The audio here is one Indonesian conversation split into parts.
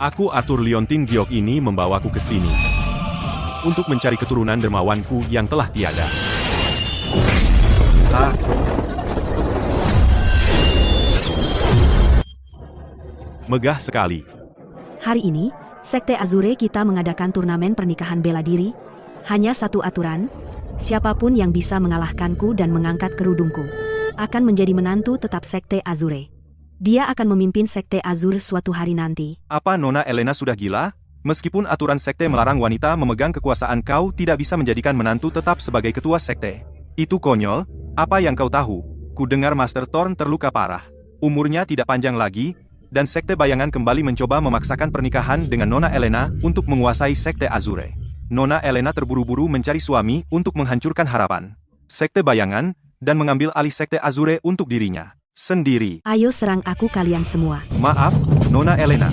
Aku Arthur Liontin Giok ini membawaku ke sini untuk mencari keturunan dermawanku yang telah tiada. Megah sekali. Hari ini, Sekte Azure kita mengadakan turnamen pernikahan bela diri. Hanya satu aturan, siapapun yang bisa mengalahkanku dan mengangkat kerudungku akan menjadi menantu tetap Sekte Azure. Dia akan memimpin Sekte Azure suatu hari nanti. Apa Nona Elena sudah gila? Meskipun aturan sekte melarang wanita memegang kekuasaan, kau tidak bisa menjadikan menantu tetap sebagai ketua sekte. Itu konyol. Apa yang kau tahu? Ku dengar Master Thorn terluka parah. Umurnya tidak panjang lagi, dan Sekte Bayangan kembali mencoba memaksakan pernikahan dengan Nona Elena untuk menguasai Sekte Azure. Nona Elena terburu-buru mencari suami untuk menghancurkan harapan Sekte Bayangan dan mengambil alih Sekte Azure untuk dirinya sendiri. Ayo serang aku kalian semua. Maaf, Nona Elena.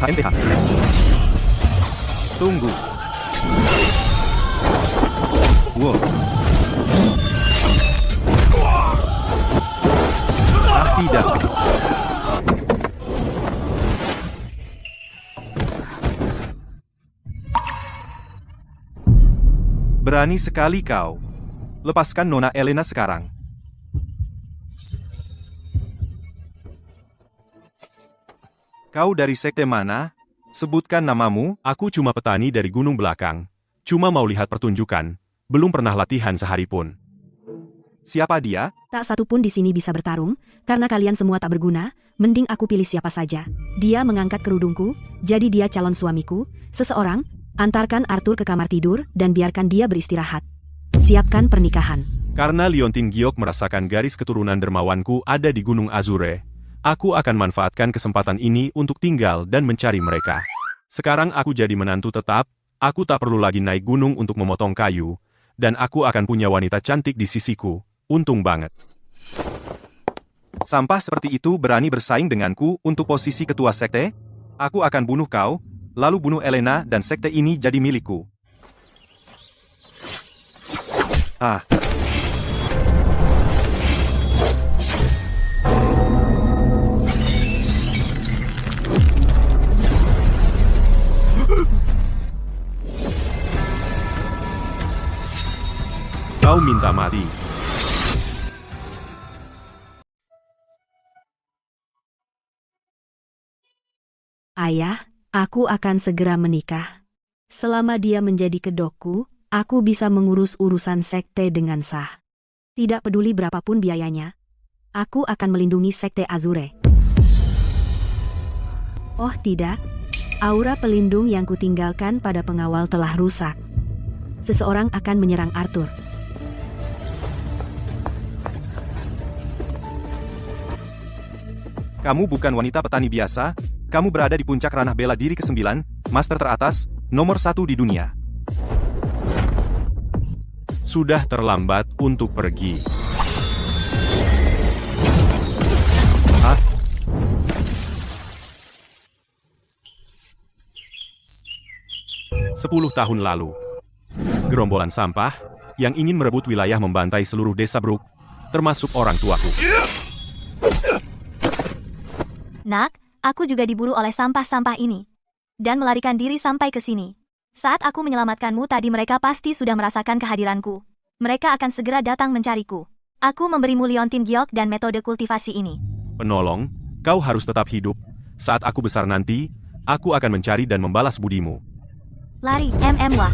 HMTH. Tunggu. Wow. Tidak. Berani sekali kau. Lepaskan Nona Elena sekarang. Kau dari sekte mana? Sebutkan namamu. Aku cuma petani dari gunung belakang. Cuma mau lihat pertunjukan. Belum pernah latihan sehari pun. Siapa dia? Tak satu pun di sini bisa bertarung, karena kalian semua tak berguna. Mending aku pilih siapa saja. Dia mengangkat kerudungku, jadi dia calon suamiku. Seseorang, antarkan Arthur ke kamar tidur dan biarkan dia beristirahat. Siapkan pernikahan. Karena Liontin Giok merasakan garis keturunan dermawanku ada di Gunung Azure, aku akan manfaatkan kesempatan ini untuk tinggal dan mencari mereka. Sekarang aku jadi menantu tetap, aku tak perlu lagi naik gunung untuk memotong kayu, dan aku akan punya wanita cantik di sisiku. Untung banget. Sampah seperti itu berani bersaing denganku untuk posisi ketua sekte? Aku akan bunuh kau, lalu bunuh Elena dan sekte ini jadi milikku. Kau minta mati. Ayah, aku akan segera menikah. Selama dia menjadi kedokku, aku bisa mengurus urusan sekte dengan sah. Tidak peduli berapapun biayanya, aku akan melindungi Sekte Azure. Oh tidak, aura pelindung yang kutinggalkan pada pengawal telah rusak. Seseorang akan menyerang Arthur. Kamu bukan wanita petani biasa. Kamu berada di puncak ranah bela diri ke-9, master teratas, nomor 1 di dunia. Sudah terlambat untuk pergi. 10 tahun lalu, gerombolan sampah yang ingin merebut wilayah membantai seluruh desa Brook, termasuk orang tuaku. Nak, aku juga diburu oleh sampah-sampah ini. Dan melarikan diri sampai ke sini. Saat aku menyelamatkanmu tadi mereka pasti sudah merasakan kehadiranku. Mereka akan segera datang mencariku. Aku memberimu Liontin Giok dan metode kultivasi ini. Penolong, kau harus tetap hidup. Saat aku besar nanti, aku akan mencari dan membalas budimu. Lari, wah.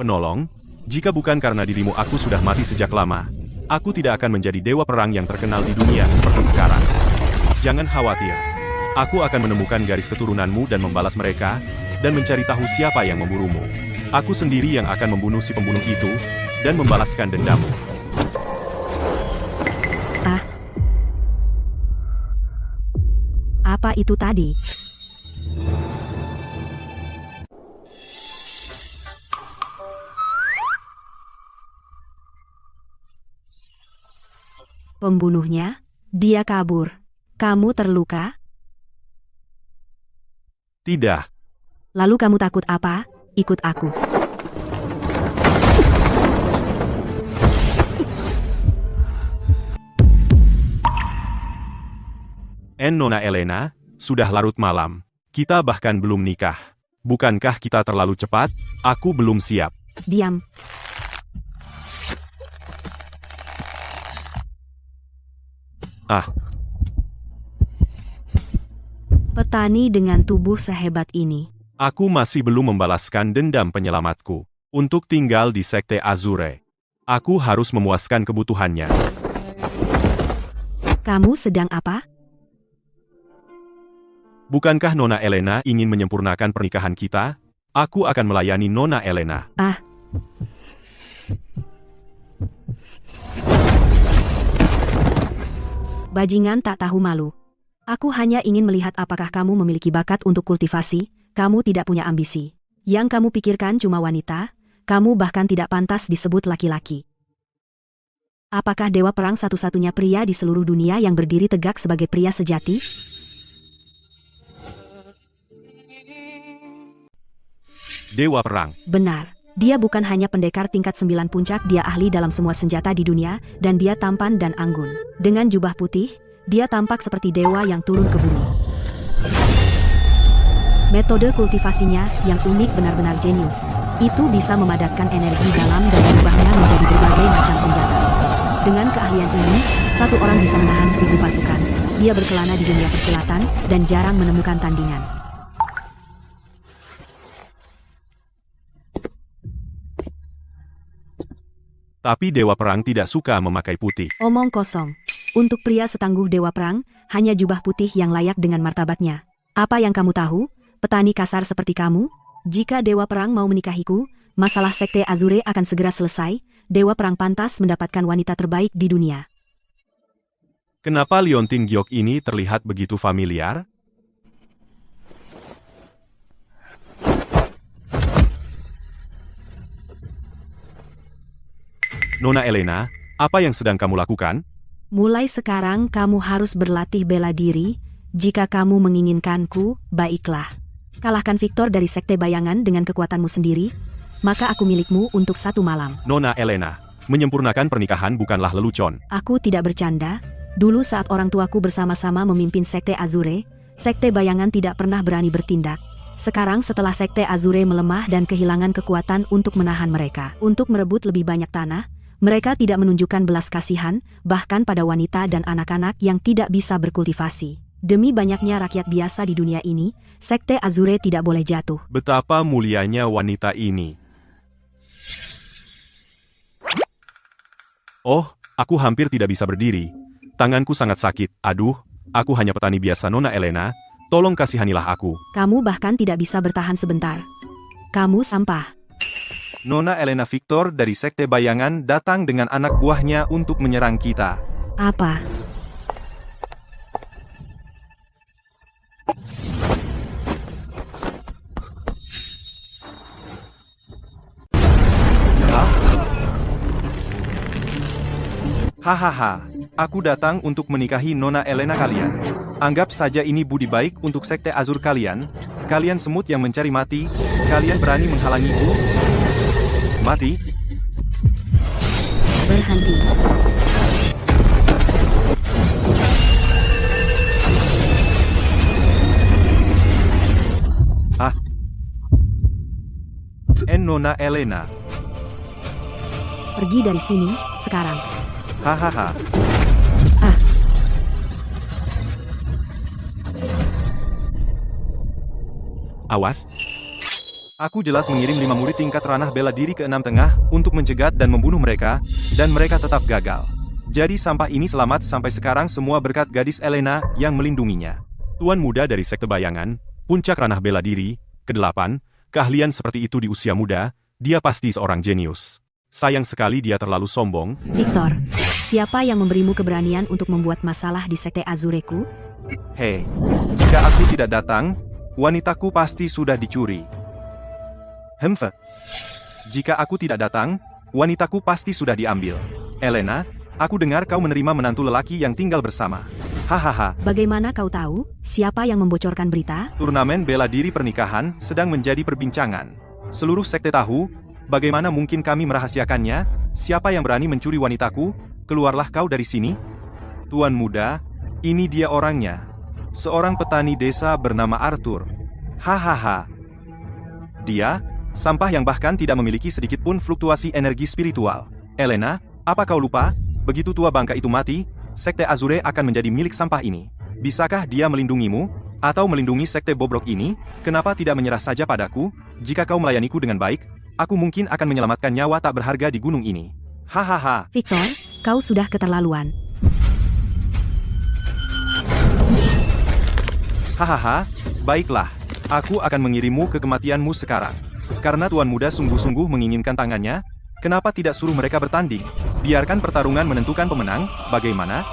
Penolong, jika bukan karena dirimu aku sudah mati sejak lama. Aku tidak akan menjadi dewa perang yang terkenal di dunia seperti sekarang. Jangan khawatir. Aku akan menemukan garis keturunanmu dan membalas mereka, dan mencari tahu siapa yang memburumu. Aku sendiri yang akan membunuh si pembunuh itu, dan membalaskan dendammu. Apa itu tadi? Pembunuhnya, dia kabur. Kamu terluka? Tidak. Lalu kamu takut apa? ikut aku. Nona Elena, sudah larut malam. Kita bahkan belum nikah. Bukankah kita terlalu cepat? Aku belum siap. Diam. Ah, Petani dengan tubuh sehebat ini. aku masih belum membalaskan dendam penyelamatku. Untuk tinggal di Sekte Azure. Aku harus memuaskan kebutuhannya. Kamu sedang apa? Bukankah Nona Elena ingin menyempurnakan pernikahan kita? Aku akan melayani Nona Elena. Bajingan tak tahu malu. Aku hanya ingin melihat apakah kamu memiliki bakat untuk kultivasi. Kamu tidak punya ambisi. Yang kamu pikirkan cuma wanita. Kamu bahkan tidak pantas disebut laki-laki. Apakah Dewa Perang satu-satunya pria di seluruh dunia yang berdiri tegak sebagai pria sejati? Dewa Perang. Benar. Dia bukan hanya pendekar tingkat 9 puncak, dia ahli dalam semua senjata di dunia, dan dia tampan dan anggun. Dengan jubah putih, dia tampak seperti dewa yang turun ke bumi. Metode kultivasinya yang unik benar-benar jenius. Itu bisa memadatkan energi dalam dan mengubahnya menjadi berbagai macam senjata. Dengan keahlian ini, satu orang bisa menahan 1000 pasukan. Dia berkelana di dunia persilatan dan jarang menemukan tandingan. Tapi Dewa Perang tidak suka memakai putih. Omong kosong. Untuk pria setangguh Dewa Perang, hanya jubah putih yang layak dengan martabatnya. Apa yang kamu tahu, petani kasar seperti kamu? Jika Dewa Perang mau menikahiku, masalah Sekte Azure akan segera selesai. Dewa Perang pantas mendapatkan wanita terbaik di dunia. Kenapa liontin giok ini terlihat begitu familiar? Nona Elena, apa yang sedang kamu lakukan? Mulai sekarang kamu harus berlatih bela diri. Jika kamu menginginkanku, baiklah. Kalahkan Victor dari Sekte Bayangan dengan kekuatanmu sendiri, maka aku milikmu untuk 1 malam. Nona Elena, menyempurnakan pernikahan bukanlah lelucon. Aku tidak bercanda. Dulu saat orang tuaku bersama-sama memimpin Sekte Azure, Sekte Bayangan tidak pernah berani bertindak. Sekarang setelah Sekte Azure melemah dan kehilangan kekuatan untuk menahan mereka, untuk merebut lebih banyak tanah, mereka tidak menunjukkan belas kasihan, bahkan pada wanita dan anak-anak yang tidak bisa berkultivasi. Demi banyaknya rakyat biasa di dunia ini, Sekte Azure tidak boleh jatuh. Betapa mulianya wanita ini. Oh, aku hampir tidak bisa berdiri. Tanganku sangat sakit. Aduh, aku hanya petani biasa. Nona Elena, tolong kasihanilah aku. Kamu bahkan tidak bisa bertahan sebentar. Kamu sampah. Nona Elena Victor dari Sekte Bayangan datang dengan anak buahnya untuk menyerang kita. Apa? Hahaha, aku datang untuk menikahi Nona Elena kalian. Anggap saja ini budi baik untuk Sekte Azur kalian. Kalian semut yang mencari mati, kalian berani menghalangiku? Mati? Berhenti. Ah. Nona Elena. Pergi dari sini, sekarang. Hahaha. Awas. Aku jelas mengirim 5 murid tingkat ranah bela diri ke 6 tengah untuk mencegat dan membunuh mereka, dan mereka tetap gagal. Jadi sampah ini selamat sampai sekarang semua berkat gadis Elena yang melindunginya. Tuan muda dari Sekte Bayangan, puncak ranah bela diri, ke-8, keahlian seperti itu di usia muda, dia pasti seorang jenius. Sayang sekali dia terlalu sombong. Victor, siapa yang memberimu keberanian untuk membuat masalah di Sekte Azureku? Hei, jika aku tidak datang, wanitaku pasti sudah dicuri. Jika aku tidak datang, wanitaku pasti sudah diambil. Elena, aku dengar kau menerima menantu lelaki yang tinggal bersama. Hahaha. Bagaimana kau tahu siapa yang membocorkan berita? Turnamen bela diri pernikahan sedang menjadi perbincangan. Seluruh sekte tahu, bagaimana mungkin kami merahasiakannya? Siapa yang berani mencuri wanitaku? Keluarlah kau dari sini. Tuan muda, ini dia orangnya. Seorang petani desa bernama Arthur. Hahaha. Dia, sampah yang bahkan tidak memiliki sedikit pun fluktuasi energi spiritual. Elena, apa kau lupa? Begitu tua bangka itu mati, Sekte Azure akan menjadi milik sampah ini. Bisakah dia melindungimu? Atau melindungi Sekte Bobrok ini? Kenapa tidak menyerah saja padaku? Jika kau melayaniku dengan baik, aku mungkin akan menyelamatkan nyawa tak berharga di gunung ini. Hahaha. Victor, kau sudah keterlaluan. Hahaha, baiklah. Aku akan mengirimmu ke kematianmu sekarang. Karena tuan muda sungguh-sungguh menginginkan tangannya, kenapa tidak suruh mereka bertanding? Biarkan pertarungan menentukan pemenang, bagaimana?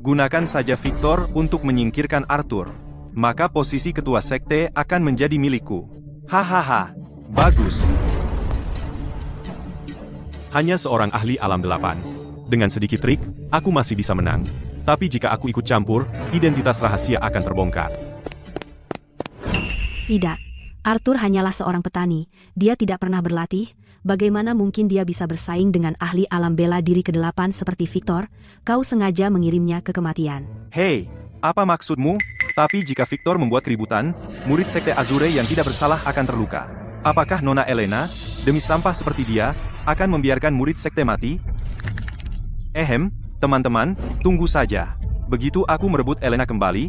Gunakan saja Victor untuk menyingkirkan Arthur. Maka posisi ketua sekte akan menjadi milikku. Hahaha, bagus. Hanya seorang ahli alam 8. Dengan sedikit trik, aku masih bisa menang. Tapi jika aku ikut campur, identitas rahasia akan terbongkar. Tidak. Arthur hanyalah seorang petani. Dia tidak pernah berlatih. Bagaimana mungkin dia bisa bersaing dengan ahli alam bela diri ke-8 seperti Victor? Kau sengaja mengirimnya ke kematian. Hei, apa maksudmu? Tapi jika Victor membuat keributan, murid Sekte Azure yang tidak bersalah akan terluka. Apakah Nona Elena, demi sampah seperti dia, akan membiarkan murid Sekte mati? Teman-teman, tunggu saja. Begitu aku merebut Elena kembali,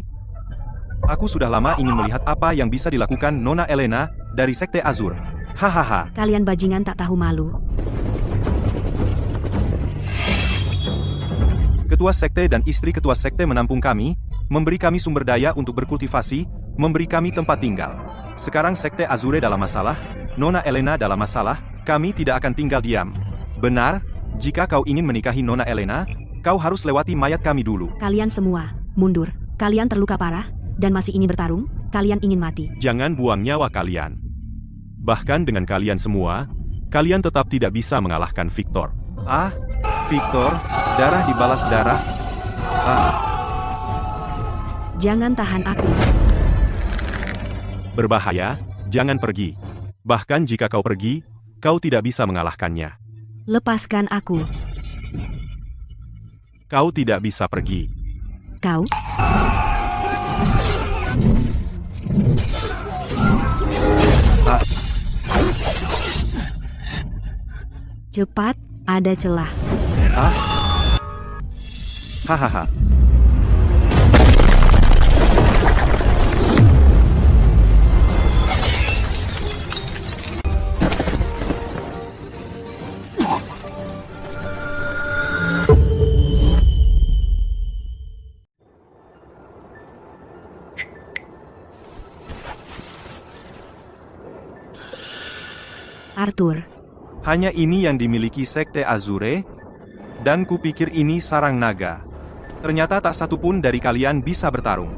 aku sudah lama ingin melihat apa yang bisa dilakukan Nona Elena dari Sekte Azure. Hahaha. Kalian bajingan tak tahu malu. Ketua sekte dan istri ketua sekte menampung kami, memberi kami sumber daya untuk berkultivasi, memberi kami tempat tinggal. Sekarang Sekte Azure dalam masalah, Nona Elena dalam masalah, kami tidak akan tinggal diam. Benar, jika kau ingin menikahi Nona Elena, kau harus lewati mayat kami dulu. Kalian semua, mundur. Kalian terluka parah, dan masih ingin bertarung? Kalian ingin mati. Jangan buang nyawa kalian. Bahkan dengan kalian semua, kalian tetap tidak bisa mengalahkan Victor. Ah, Victor, darah dibalas darah. Ah. Jangan tahan aku. Berbahaya, jangan pergi. Bahkan jika kau pergi, kau tidak bisa mengalahkannya. Lepaskan aku. Kau tidak bisa pergi. Kau? Ah. Cepat, ada celah. Ah. Hahaha. Arthur. Hanya ini yang dimiliki Sekte Azure, dan kupikir ini sarang naga. Ternyata tak satu pun dari kalian bisa bertarung.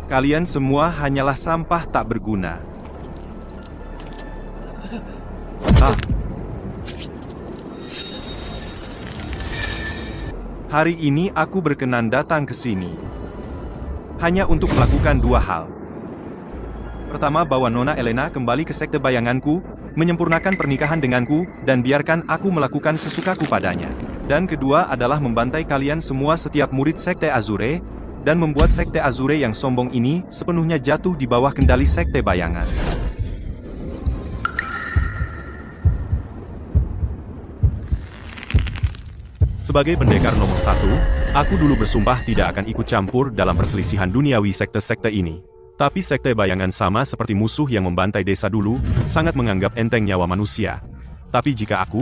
Kalian semua hanyalah sampah tak berguna. Ah. Hari ini aku berkenan datang ke sini. Hanya untuk melakukan dua hal. Pertama, bawa Nona Elena kembali ke sekte bayanganku, menyempurnakan pernikahan denganku, dan biarkan aku melakukan sesukaku padanya. Dan kedua adalah membantai kalian semua setiap murid Sekte Azure, dan membuat Sekte Azure yang sombong ini sepenuhnya jatuh di bawah kendali Sekte Bayangan. Sebagai pendekar nomor 1, aku dulu bersumpah tidak akan ikut campur dalam perselisihan duniawi sekte-sekte ini. Tapi Sekte Bayangan sama seperti musuh yang membantai desa dulu, sangat menganggap enteng nyawa manusia. Tapi jika aku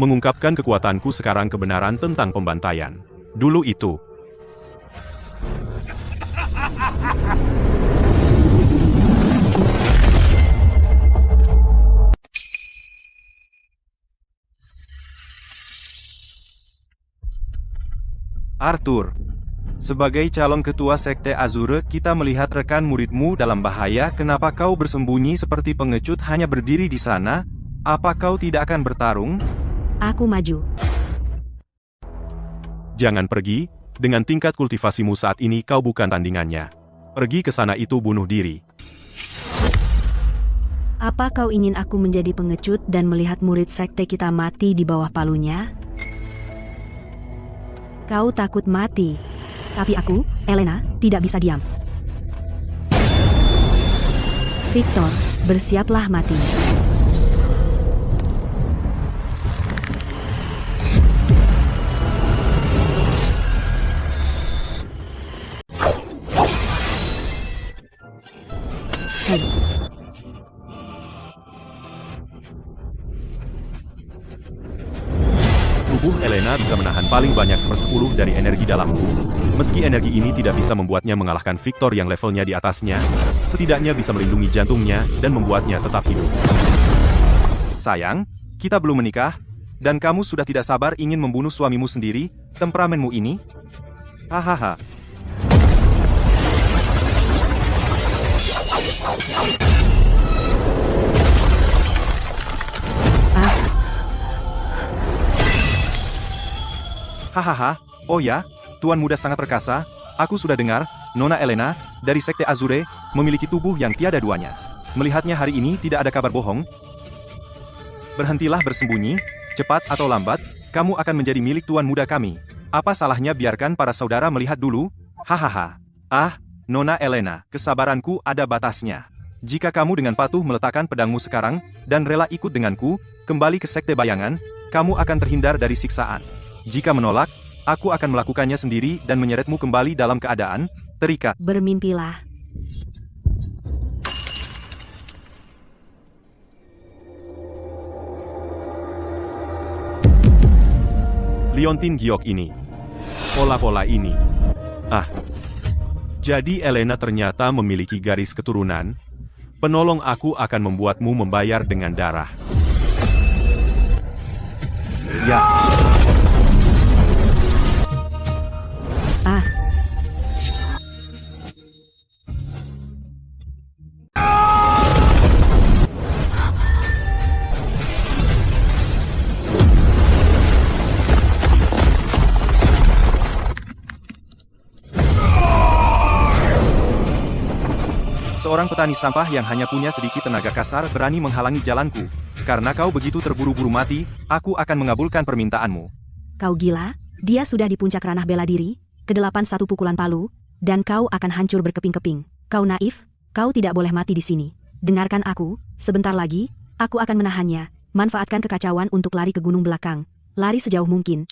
mengungkapkan kekuatanku sekarang kebenaran tentang pembantaian dulu itu. Arthur, sebagai calon ketua Sekte Azure, kita melihat rekan muridmu dalam bahaya. Kenapa kau bersembunyi seperti pengecut hanya berdiri di sana? Apa kau tidak akan bertarung? Aku maju. Jangan pergi, dengan tingkat kultivasimu saat ini kau bukan tandingannya. Pergi ke sana itu bunuh diri. Apa kau ingin aku menjadi pengecut dan melihat murid sekte kita mati di bawah palunya? Kau takut mati. Tapi aku, Elena, tidak bisa diam. Victor, bersiaplah mati. Hei. Tubuh Elena bisa menahan paling banyak 1/10 dari energi dalamku. Meski energi ini tidak bisa membuatnya mengalahkan Victor yang levelnya di atasnya, setidaknya bisa melindungi jantungnya dan membuatnya tetap hidup. Sayang, kita belum menikah, dan kamu sudah tidak sabar ingin membunuh suamimu sendiri, temperamenmu ini? Hahaha. Hahaha, oh ya, Tuan Muda sangat perkasa, aku sudah dengar, Nona Elena, dari Sekte Azure, memiliki tubuh yang tiada duanya. Melihatnya hari ini tidak ada kabar bohong. Berhentilah bersembunyi, cepat atau lambat, kamu akan menjadi milik Tuan Muda kami. Apa salahnya biarkan para saudara melihat dulu? Hahaha. Ah, Nona Elena, kesabaranku ada batasnya. Jika kamu dengan patuh meletakkan pedangmu sekarang, dan rela ikut denganku, kembali ke Sekte Bayangan, kamu akan terhindar dari siksaan. Jika menolak, aku akan melakukannya sendiri dan menyeretmu kembali dalam keadaan terikat. Bermimpilah. Liontin Giok ini. Pola-pola ini. Ah. Jadi Elena ternyata memiliki garis keturunan. Penolong aku akan membuatmu membayar dengan darah. Ya. Ah. Seorang petani sampah yang hanya punya sedikit tenaga kasar berani menghalangi jalanku. Karena kau begitu terburu-buru mati, aku akan mengabulkan permintaanmu. Kau gila? Dia sudah di puncak ranah bela diri, ke-8 satu pukulan palu, dan kau akan hancur berkeping-keping. Kau naif, kau tidak boleh mati di sini. Dengarkan aku, sebentar lagi, aku akan menahannya. Manfaatkan kekacauan untuk lari ke gunung belakang. Lari sejauh mungkin.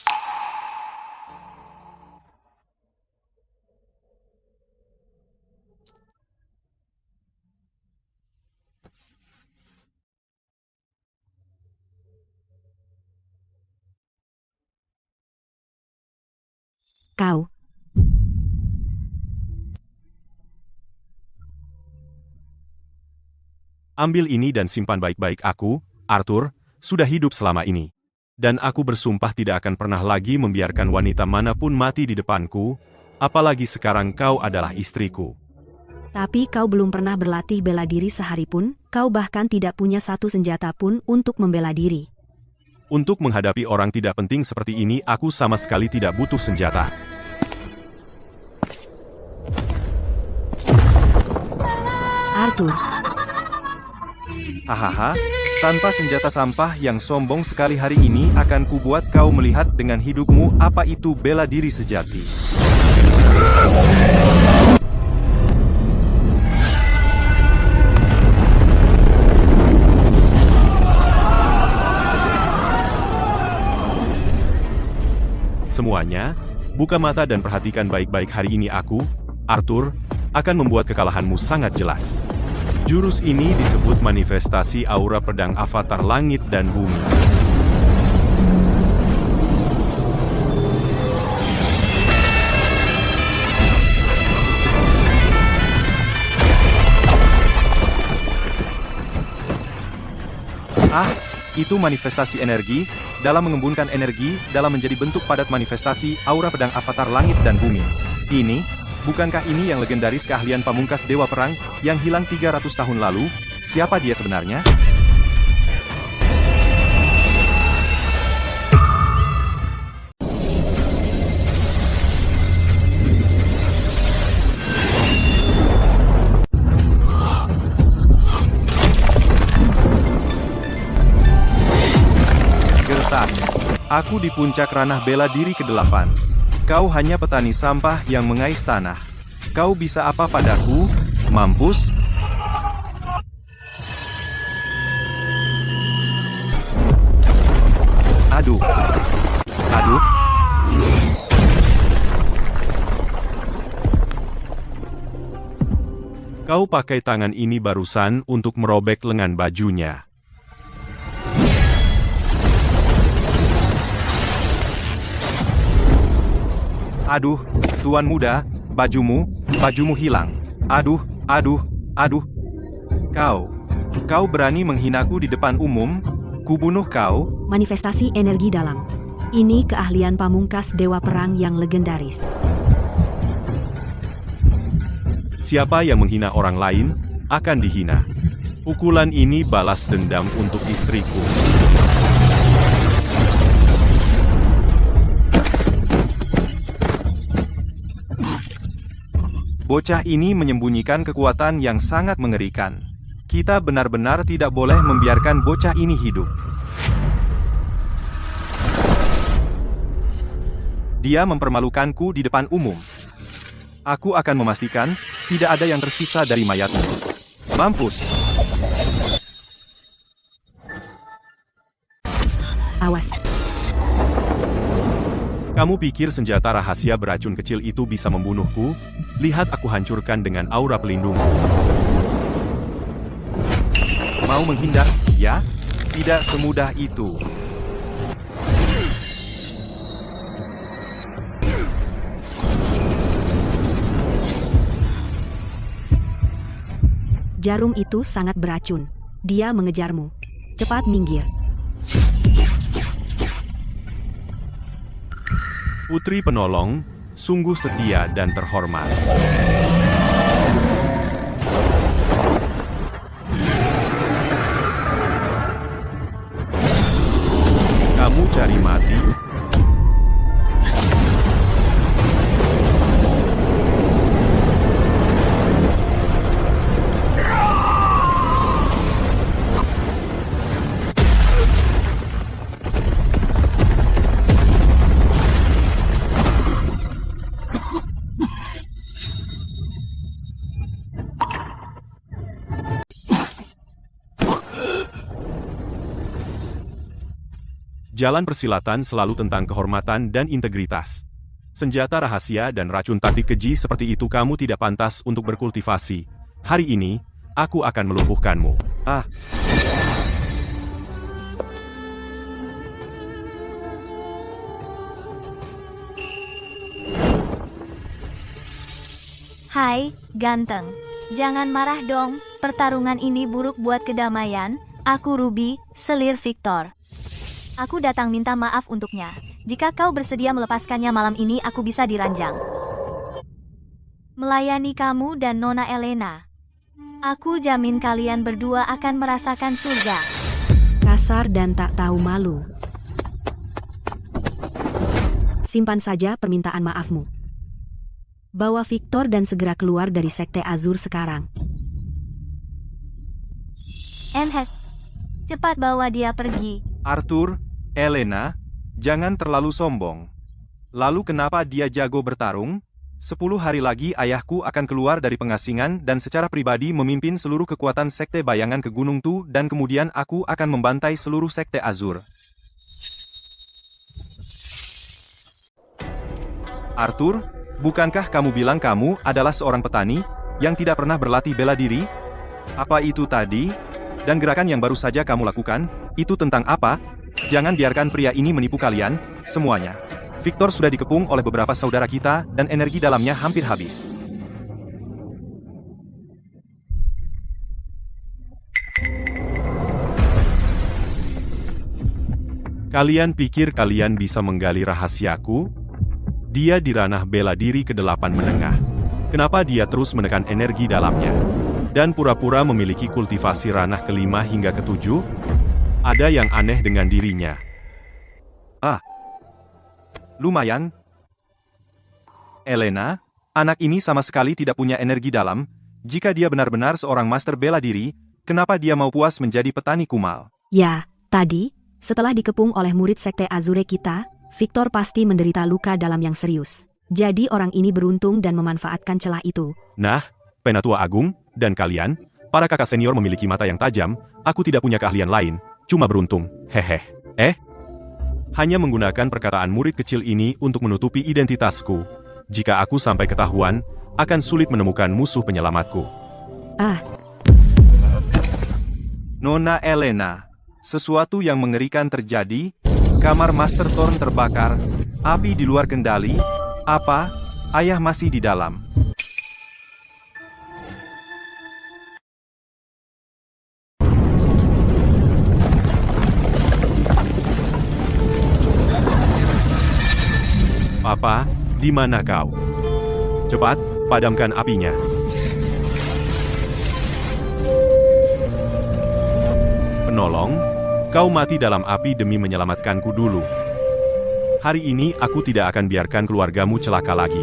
Kau. Ambil ini dan simpan baik-baik aku, Arthur, sudah hidup selama ini. Dan aku bersumpah tidak akan pernah lagi membiarkan wanita manapun mati di depanku, apalagi sekarang kau adalah istriku. Tapi kau belum pernah berlatih bela diri sehari pun, kau bahkan tidak punya satu senjata pun untuk membela diri. Untuk menghadapi orang tidak penting seperti ini, aku sama sekali tidak butuh senjata. Arthur. Hahaha, tanpa senjata sampah yang sombong sekali hari ini akan kubuat kau melihat dengan hidupmu apa itu bela diri sejati. Semuanya, buka mata dan perhatikan baik-baik hari ini aku, Arthur, akan membuat kekalahanmu sangat jelas. Jurus ini disebut manifestasi aura pedang avatar langit dan bumi. Ah, itu manifestasi energi, dalam mengembunkan energi, dalam menjadi bentuk padat manifestasi aura pedang avatar langit dan bumi. Ini, bukankah ini yang legendaris keahlian pamungkas Dewa Perang, yang hilang 300 tahun lalu? Siapa dia sebenarnya? Ah, aku di puncak ranah bela diri ke-8. Kau hanya petani sampah yang mengais tanah. Kau bisa apa padaku? Mampus? Aduh. Aduh. Kau pakai tangan ini barusan untuk merobek lengan bajunya. Aduh, tuan muda, bajumu hilang. Aduh. Kau berani menghinaku di depan umum? Kubunuh kau. Manifestasi energi dalam. Ini keahlian pamungkas dewa perang yang legendaris. Siapa yang menghina orang lain, akan dihina. Pukulan ini balas dendam untuk istriku. Bocah ini menyembunyikan kekuatan yang sangat mengerikan. Kita benar-benar tidak boleh membiarkan bocah ini hidup. Dia mempermalukanku di depan umum. Aku akan memastikan tidak ada yang tersisa dari mayatmu. Mampus! Awas. Kamu pikir senjata rahasia beracun kecil itu bisa membunuhku? Lihat aku hancurkan dengan aura pelindung. Mau menghindar? Ya? Tidak semudah itu. Jarum itu sangat beracun. Dia mengejarmu. Cepat minggir. Putri penolong, sungguh setia dan terhormat. Kamu cari mati? Jalan persilatan selalu tentang kehormatan dan integritas. Senjata rahasia dan racun taktik keji seperti itu kamu tidak pantas untuk berkultivasi. Hari ini, aku akan melumpuhkanmu. Ah. Hai, ganteng. Jangan marah dong, pertarungan ini buruk buat kedamaian. Aku Ruby, selir Victor. Aku datang minta maaf untuknya. Jika kau bersedia melepaskannya malam ini, aku bisa diranjang. Melayani kamu dan Nona Elena. Aku jamin kalian berdua akan merasakan surga. Kasar dan tak tahu malu. Simpan saja permintaan maafmu. Bawa Victor dan segera keluar dari Sekte Azur sekarang. Enhet, cepat bawa dia pergi. Arthur, Elena, jangan terlalu sombong. Lalu kenapa dia jago bertarung? 10 hari lagi ayahku akan keluar dari pengasingan dan secara pribadi memimpin seluruh kekuatan Sekte Bayangan ke Gunung Tu dan kemudian aku akan membantai seluruh Sekte Azur. Arthur, bukankah kamu bilang kamu adalah seorang petani yang tidak pernah berlatih bela diri? Apa itu tadi? Dan gerakan yang baru saja kamu lakukan, itu tentang apa? Jangan biarkan pria ini menipu kalian, semuanya. Victor sudah dikepung oleh beberapa saudara kita dan energi dalamnya hampir habis. Kalian pikir kalian bisa menggali rahasiaku? Dia di ranah bela diri ke-8 menengah. Kenapa dia terus menekan energi dalamnya? Dan pura-pura memiliki kultivasi ranah ke-5 hingga ke-7? Ada yang aneh dengan dirinya. Ah. Lumayan. Elena, anak ini sama sekali tidak punya energi dalam. Jika dia benar-benar seorang master bela diri, kenapa dia mau puas menjadi petani kumal? Ya, tadi, Setelah dikepung oleh murid Sekte Azure kita, Victor pasti menderita luka dalam yang serius. Jadi orang ini beruntung dan memanfaatkan celah itu. Nah, Penatua Agung, dan kalian, para kakak senior memiliki mata yang tajam, aku tidak punya keahlian lain, cuma beruntung, hehe. Hanya menggunakan perkataan murid kecil ini untuk menutupi identitasku. Jika aku sampai ketahuan, akan sulit menemukan musuh penyelamatku. Nona Elena, sesuatu yang mengerikan terjadi, kamar Master Thorn terbakar, api di luar kendali, apa, ayah masih di dalam. Papa, di mana kau? Cepat, padamkan apinya. Penolong, kau mati dalam api demi menyelamatkanku dulu. Hari ini aku tidak akan biarkan keluargamu celaka lagi.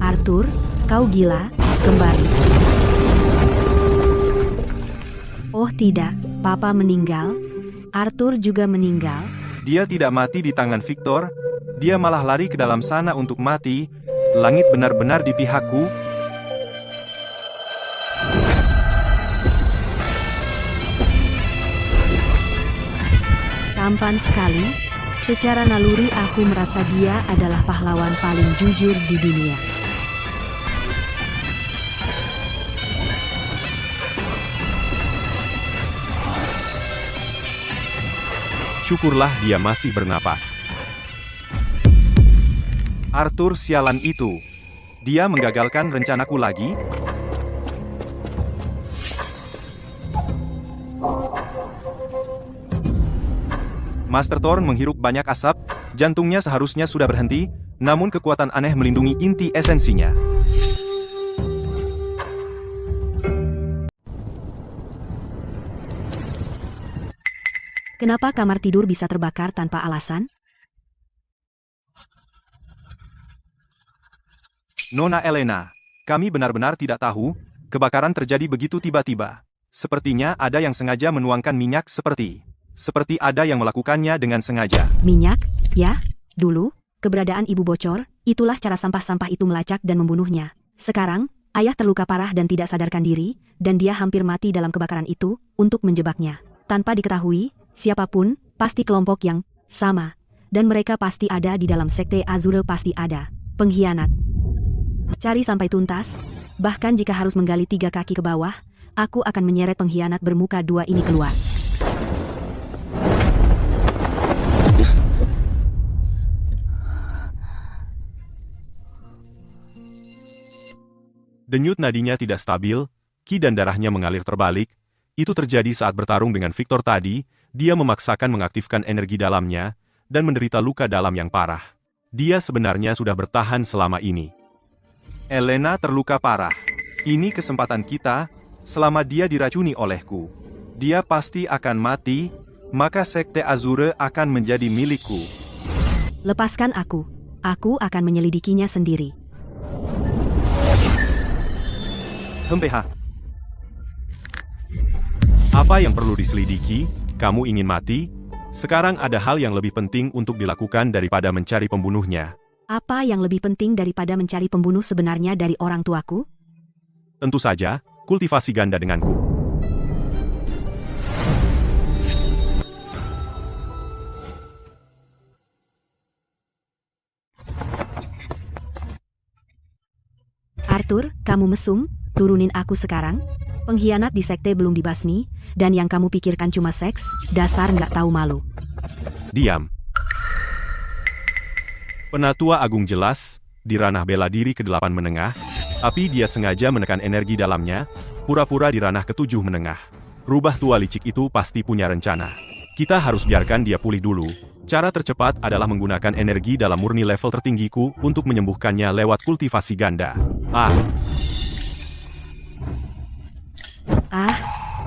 Arthur, kau gila, kembali. Oh tidak, Papa meninggal. Arthur juga meninggal. Dia tidak mati di tangan Victor, dia malah lari ke dalam sana untuk mati. Langit benar-benar di pihakku. Tampan sekali. Secara naluri aku merasa dia adalah pahlawan paling jujur di dunia. Syukurlah dia masih bernapas. Arthur sialan itu. Dia menggagalkan rencanaku lagi. Master Thorn menghirup banyak asap, jantungnya seharusnya sudah berhenti, namun kekuatan aneh melindungi inti esensinya. Kenapa kamar tidur bisa terbakar tanpa alasan? Nona Elena, kami benar-benar tidak tahu, kebakaran terjadi begitu tiba-tiba. Sepertinya ada yang sengaja menuangkan minyak seperti ada yang melakukannya dengan sengaja. Minyak? Ya, dulu, keberadaan ibu bocor, itulah cara sampah-sampah itu melacak dan membunuhnya. Sekarang, ayah terluka parah dan tidak sadarkan diri, dan dia hampir mati dalam kebakaran itu, untuk menjebaknya. Tanpa diketahui, siapapun, pasti kelompok yang sama. Dan mereka pasti ada di dalam Sekte Azure, pasti ada pengkhianat. Cari sampai tuntas, bahkan jika harus menggali 3 kaki ke bawah, aku akan menyeret pengkhianat bermuka 2 ini keluar. Denyut nadinya tidak stabil, ki dan darahnya mengalir terbalik. Itu terjadi saat bertarung dengan Victor tadi, dia memaksakan mengaktifkan energi dalamnya, dan menderita luka dalam yang parah. Dia sebenarnya sudah bertahan selama ini. Elena terluka parah. Ini kesempatan kita, selama dia diracuni olehku. Dia pasti akan mati, maka Sekte Azure akan menjadi milikku. Lepaskan aku akan menyelidikinya sendiri. Hempeha. Apa yang perlu diselidiki? Kamu ingin mati? Sekarang ada hal yang lebih penting untuk dilakukan daripada mencari pembunuhnya. Apa yang lebih penting daripada mencari pembunuh sebenarnya dari orang tuaku? Tentu saja, kultivasi ganda denganku. Arthur, kamu mesum? Turunin aku sekarang. Pengkhianat di sekte belum dibasmi, dan yang kamu pikirkan cuma seks, dasar nggak tahu malu. Diam. Penatua Agung jelas, di ranah bela diri ke-8 menengah, tapi dia sengaja menekan energi dalamnya, pura-pura di ranah ke-7 menengah. Rubah tua licik itu pasti punya rencana. Kita harus biarkan dia pulih dulu. Cara tercepat adalah menggunakan energi dalam murni level tertinggiku untuk menyembuhkannya lewat kultivasi ganda.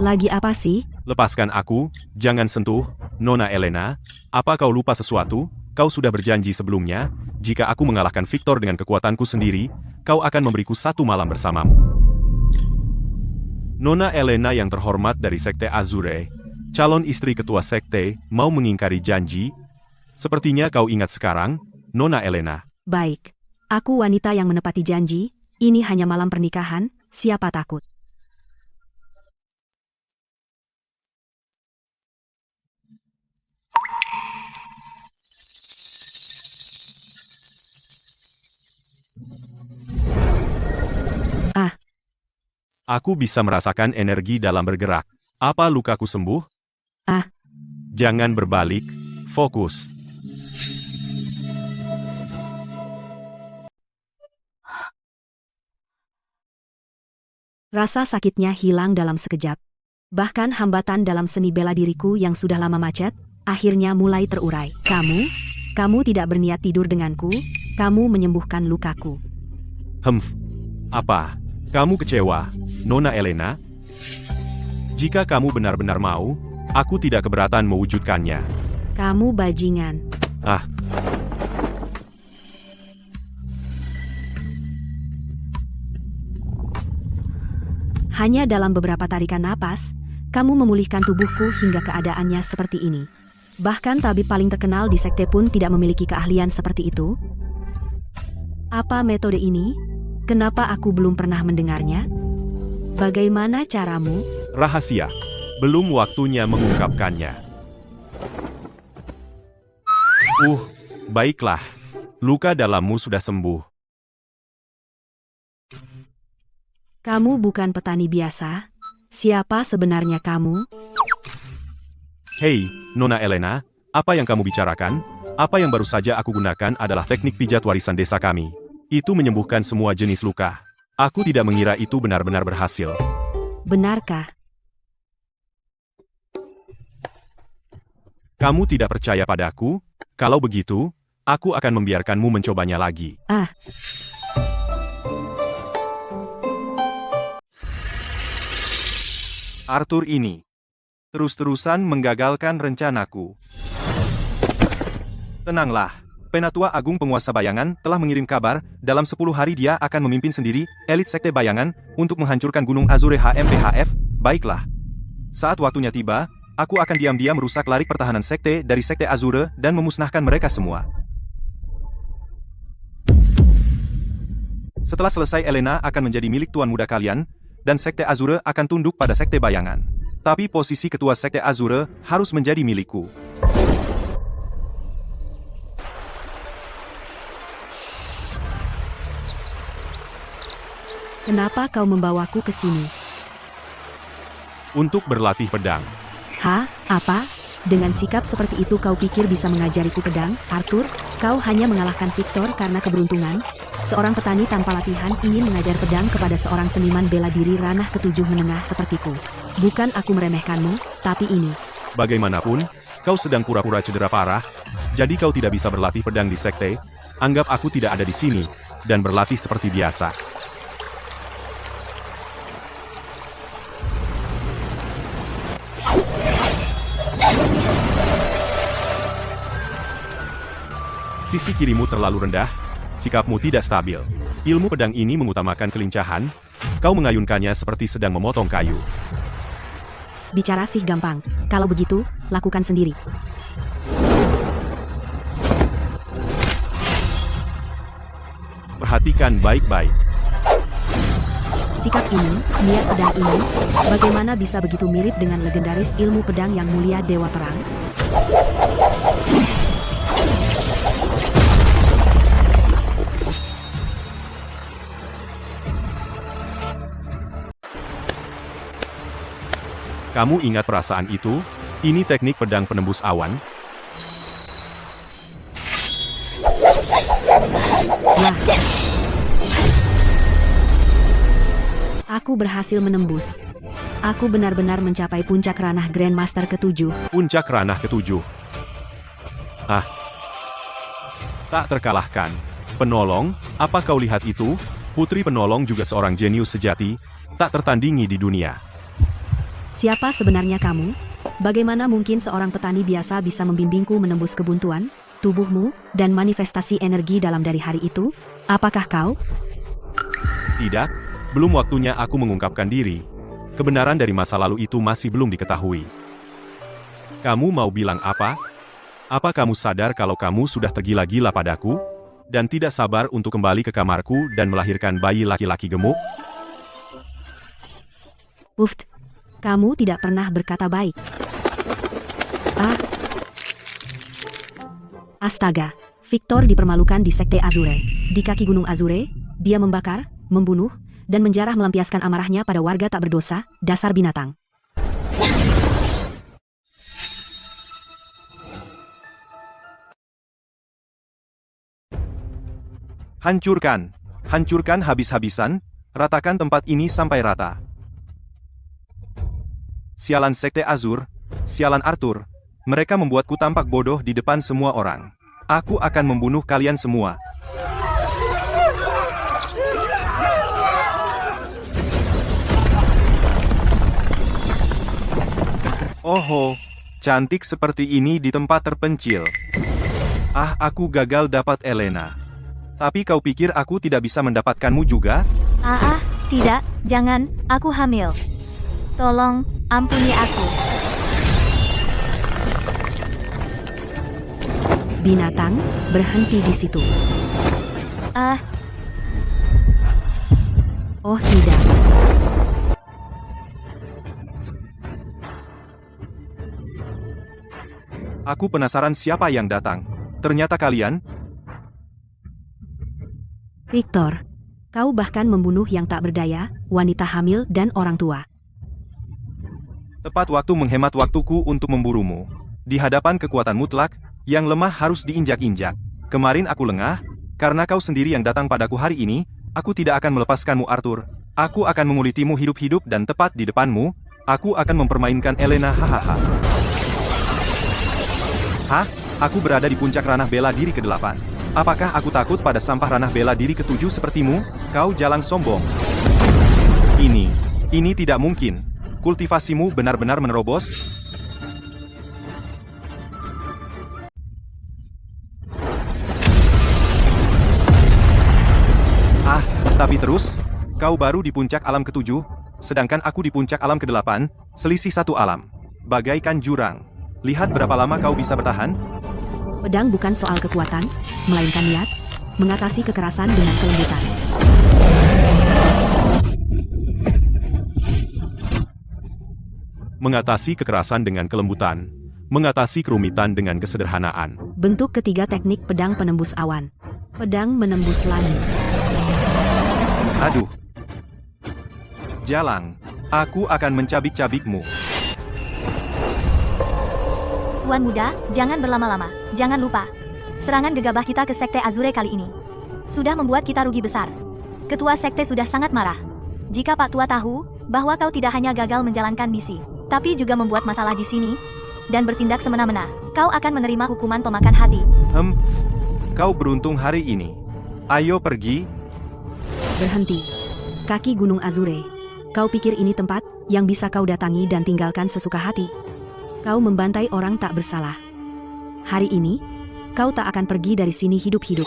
Lagi apa sih? Lepaskan aku, jangan sentuh, Nona Elena. Apa kau lupa sesuatu? Kau sudah berjanji sebelumnya, jika aku mengalahkan Victor dengan kekuatanku sendiri, kau akan memberiku 1 malam bersamamu. Nona Elena yang terhormat dari Sekte Azure, Calon istri ketua sekte mau mengingkari janji. Sepertinya kau ingat sekarang, Nona Elena. Baik. Aku wanita yang menepati janji. Ini hanya malam pernikahan, siapa takut? Aku bisa merasakan energi dalam bergerak. Apa lukaku sembuh? Jangan berbalik, fokus. Rasa sakitnya hilang dalam sekejap. Bahkan hambatan dalam seni bela diriku yang sudah lama macet, akhirnya mulai terurai. Kamu tidak berniat tidur denganku, kamu menyembuhkan lukaku. Apa? Kamu kecewa, Nona Elena? Jika kamu benar-benar mau, aku tidak keberatan mewujudkannya. Kamu bajingan. Hanya dalam beberapa tarikan napas, kamu memulihkan tubuhku hingga keadaannya seperti ini. Bahkan tabib paling terkenal di sekte pun tidak memiliki keahlian seperti itu. Apa metode ini? Kenapa aku belum pernah mendengarnya? Bagaimana caramu? Rahasia. Belum waktunya mengungkapkannya. Baiklah. Luka dalammu sudah sembuh. Kamu bukan petani biasa. Siapa sebenarnya kamu? Hei, Nona Elena, apa yang kamu bicarakan? Apa yang baru saja aku gunakan adalah teknik pijat warisan desa kami. Itu menyembuhkan semua jenis luka. Aku tidak mengira itu benar-benar berhasil. Benarkah? Kamu tidak percaya padaku? Kalau begitu, aku akan membiarkanmu mencobanya lagi. Arthur ini terus-terusan menggagalkan rencanaku. Tenanglah. Penatua Agung Penguasa Bayangan telah mengirim kabar, dalam 10 hari dia akan memimpin sendiri elit sekte Bayangan untuk menghancurkan Gunung Azure HMPHF. Baiklah. Saat waktunya tiba, aku akan diam-diam merusak larik pertahanan sekte dari sekte Azure dan memusnahkan mereka semua. Setelah selesai, Elena akan menjadi milik tuan muda kalian, dan sekte Azure akan tunduk pada sekte Bayangan. Tapi posisi ketua sekte Azure harus menjadi milikku. Kenapa kau membawaku ke sini? Untuk berlatih pedang. Apa? Dengan sikap seperti itu kau pikir bisa mengajariku pedang, Arthur? Kau hanya mengalahkan Victor karena keberuntungan? Seorang petani tanpa latihan ingin mengajar pedang kepada seorang seniman bela diri ranah ketujuh menengah sepertiku. Bukan aku meremehkanmu, tapi ini. Bagaimanapun, kau sedang pura-pura cedera parah, jadi kau tidak bisa berlatih pedang di sekte. Anggap aku tidak ada di sini, dan berlatih seperti biasa. Sisi kirimu terlalu rendah, sikapmu tidak stabil. Ilmu pedang ini mengutamakan kelincahan, kau mengayunkannya seperti sedang memotong kayu. Bicara sih gampang, kalau begitu, lakukan sendiri. Perhatikan baik-baik. Sikap ini, niat pedang ini, bagaimana bisa begitu mirip dengan legendaris ilmu pedang yang mulia Dewa Perang? Kamu ingat perasaan itu? Ini teknik pedang penembus awan. Wah. Aku berhasil menembus. Aku benar-benar mencapai puncak ranah Grandmaster ke-7. Puncak ranah ke-7. Tak terkalahkan. Penolong, apa kau lihat itu? Putri penolong juga seorang jenius sejati, tak tertandingi di dunia. Siapa sebenarnya kamu? Bagaimana mungkin seorang petani biasa bisa membimbingku menembus kebuntuan, tubuhmu, dan manifestasi energi dalam dari hari itu? Apakah kau? Tidak, belum waktunya aku mengungkapkan diri. Kebenaran dari masa lalu itu masih belum diketahui. Kamu mau bilang apa? Apa kamu sadar kalau kamu sudah tergila-gila padaku? Dan tidak sabar untuk kembali ke kamarku dan melahirkan bayi laki-laki gemuk? Uff, kamu tidak pernah berkata baik. Astaga, Victor dipermalukan di Sekte Azure. Di kaki Gunung Azure, dia membakar, membunuh, dan menjarah melampiaskan amarahnya pada warga tak berdosa, dasar binatang. Hancurkan! Hancurkan habis-habisan, ratakan tempat ini sampai rata. Sialan Sekte Azur, sialan Arthur, mereka membuatku tampak bodoh di depan semua orang. Aku akan membunuh kalian semua. Oh, cantik seperti ini di tempat terpencil. Aku gagal dapat Elena. Tapi kau pikir aku tidak bisa mendapatkanmu juga? Tidak, jangan, aku hamil. Tolong, ampuni aku. Binatang, berhenti di situ. Oh tidak. Aku penasaran siapa yang datang. Ternyata kalian? Victor, kau bahkan membunuh yang tak berdaya, wanita hamil dan orang tua. Tepat waktu menghemat waktuku untuk memburumu. Di hadapan kekuatan mutlak, yang lemah harus diinjak-injak. Kemarin aku lengah, karena kau sendiri yang datang padaku hari ini, aku tidak akan melepaskanmu Arthur. Aku akan mengulitimu hidup-hidup dan tepat di depanmu, aku akan mempermainkan Elena hahaha. Aku berada di puncak ranah bela diri ke-8. Apakah aku takut pada sampah ranah bela diri ke-7 sepertimu? Kau jalan sombong. Ini tidak mungkin. Kultivasimu benar-benar menerobos. Tapi terus, kau baru di puncak alam ke-7, sedangkan aku di puncak alam ke-8, selisih satu alam. Bagaikan jurang. Lihat berapa lama kau bisa bertahan. Pedang bukan soal kekuatan, melainkan niat, mengatasi kekerasan dengan kelembutan. Mengatasi kekerasan dengan kelembutan. Mengatasi kerumitan dengan kesederhanaan. Bentuk ketiga teknik pedang penembus awan. Pedang menembus langit. Aduh. Jalang, aku akan mencabik-cabikmu. Tuan muda, jangan berlama-lama. Jangan lupa. Serangan gegabah kita ke Sekte Azure kali ini sudah membuat kita rugi besar. Ketua Sekte sudah sangat marah. Jika Pak Tua tahu bahwa kau tidak hanya gagal menjalankan misi, tapi juga membuat masalah di sini dan bertindak semena-mena, kau akan menerima hukuman pemakan hati. Kau beruntung hari ini. Ayo pergi. Berhenti. Kaki Gunung Azure. Kau pikir ini tempat yang bisa kau datangi dan tinggalkan sesuka hati? Kau membantai orang tak bersalah. Hari ini, kau tak akan pergi dari sini hidup-hidup.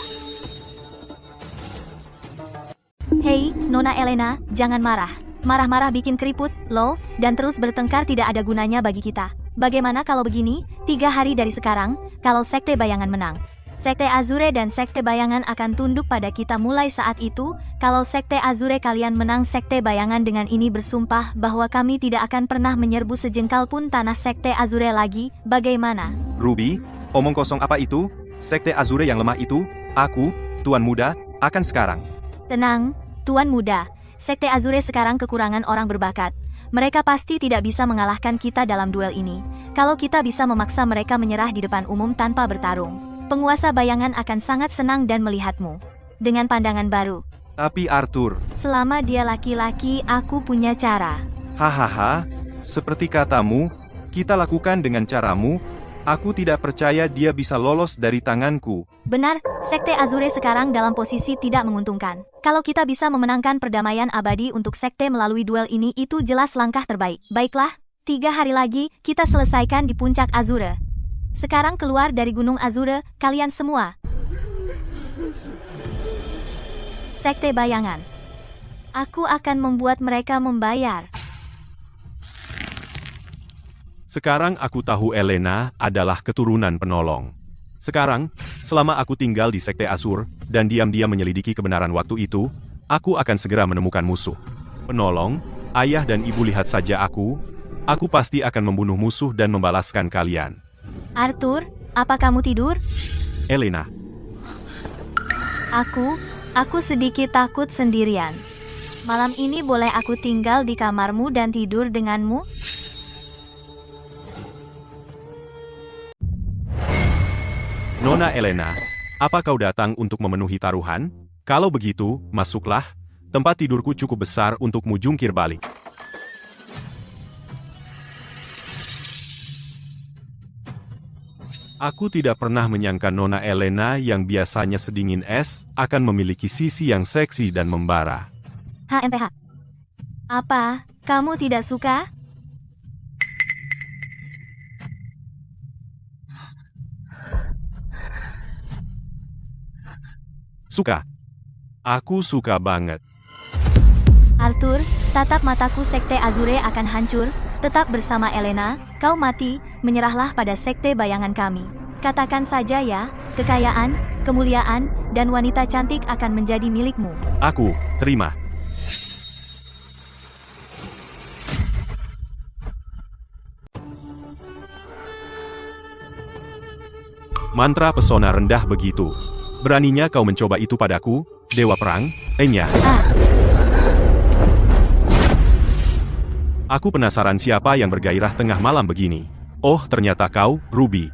Hei, Nona Elena, jangan marah. Marah-marah bikin keriput, loh, dan terus bertengkar tidak ada gunanya bagi kita. Bagaimana kalau begini, 3 hari dari sekarang, kalau Sekte Bayangan menang? Sekte Azure dan Sekte Bayangan akan tunduk pada kita mulai saat itu. Kalau Sekte Azure kalian menang, Sekte Bayangan dengan ini bersumpah bahwa kami tidak akan pernah menyerbu sejengkal pun tanah Sekte Azure lagi. Bagaimana? Ruby, omong kosong apa itu? Sekte Azure yang lemah itu, aku, Tuan Muda, akan sekarang. Tenang, Tuan Muda. Sekte Azure sekarang kekurangan orang berbakat. Mereka pasti tidak bisa mengalahkan kita dalam duel ini. Kalau kita bisa memaksa mereka menyerah di depan umum tanpa bertarung, penguasa bayangan akan sangat senang dan melihatmu dengan pandangan baru. Tapi Arthur, Selama dia laki-laki, aku punya cara. hahaha, seperti katamu, kita lakukan dengan caramu. Aku tidak percaya dia bisa lolos dari tanganku. Benar, Sekte Azure sekarang dalam posisi tidak menguntungkan. Kalau kita bisa memenangkan perdamaian abadi untuk Sekte melalui duel ini, itu jelas langkah terbaik. Baiklah, 3 hari lagi, kita selesaikan di puncak Azure. Sekarang keluar dari Gunung Azure, kalian semua. Sekte Bayangan. Aku akan membuat mereka membayar. Sekarang aku tahu Elena adalah keturunan penolong. Sekarang, selama aku tinggal di Sekte Azur, dan diam-diam menyelidiki kebenaran waktu itu, aku akan segera menemukan musuh. Penolong, ayah dan ibu lihat saja aku pasti akan membunuh musuh dan membalaskan kalian. Arthur, apa kamu tidur? Elena, Aku sedikit takut sendirian. Malam ini boleh aku tinggal di kamarmu dan tidur denganmu? Nona Elena, apa kau datang untuk memenuhi taruhan? Kalau begitu, masuklah. Tempat tidurku cukup besar untukmu jungkir balik. Aku tidak pernah menyangka Nona Elena yang biasanya sedingin es, akan memiliki sisi yang seksi dan membara. HMPH. Apa, kamu tidak suka? Suka. Aku suka banget. Arthur, tatap mataku Sekte Azure akan hancur. Tetap bersama Elena, kau mati, menyerahlah pada Sekte bayangan kami. Katakan saja ya, kekayaan, kemuliaan, dan wanita cantik akan menjadi milikmu. Aku terima. Mantra pesona rendah begitu. Beraninya kau mencoba itu padaku, Dewa Perang, Enya. Aku penasaran siapa yang bergairah tengah malam begini. Oh, ternyata kau, Ruby.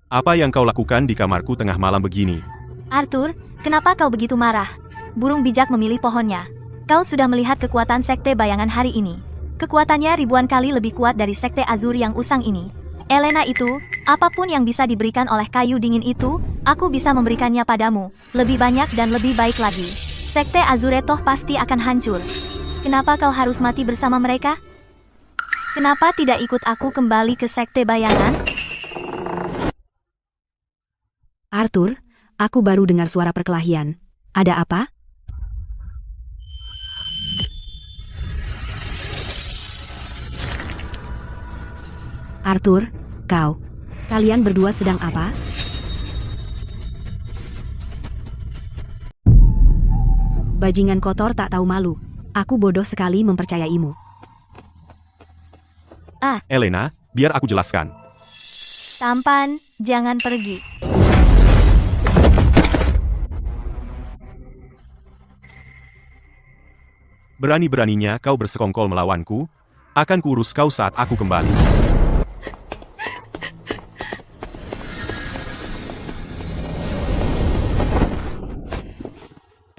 Apa yang kau lakukan di kamarku tengah malam begini? Arthur, kenapa kau begitu marah? Burung bijak memilih pohonnya. Kau sudah melihat kekuatan Sekte Bayangan hari ini. Kekuatannya ribuan kali lebih kuat dari Sekte Azur yang usang ini. Elena itu, apapun yang bisa diberikan oleh kayu dingin itu, aku bisa memberikannya padamu, lebih banyak dan lebih baik lagi. Sekte Azure toh pasti akan hancur. Kenapa kau harus mati bersama mereka? Kenapa tidak ikut aku kembali ke Sekte Bayangan? Arthur, aku baru dengar suara perkelahian. Ada apa? Arthur, kalian berdua sedang apa? Bajingan kotor tak tahu malu. Aku bodoh sekali mempercayaimu. Elena, biar aku jelaskan. Tampan, jangan pergi. Berani-beraninya kau bersekongkol melawanku, akan kuurus kau saat aku kembali.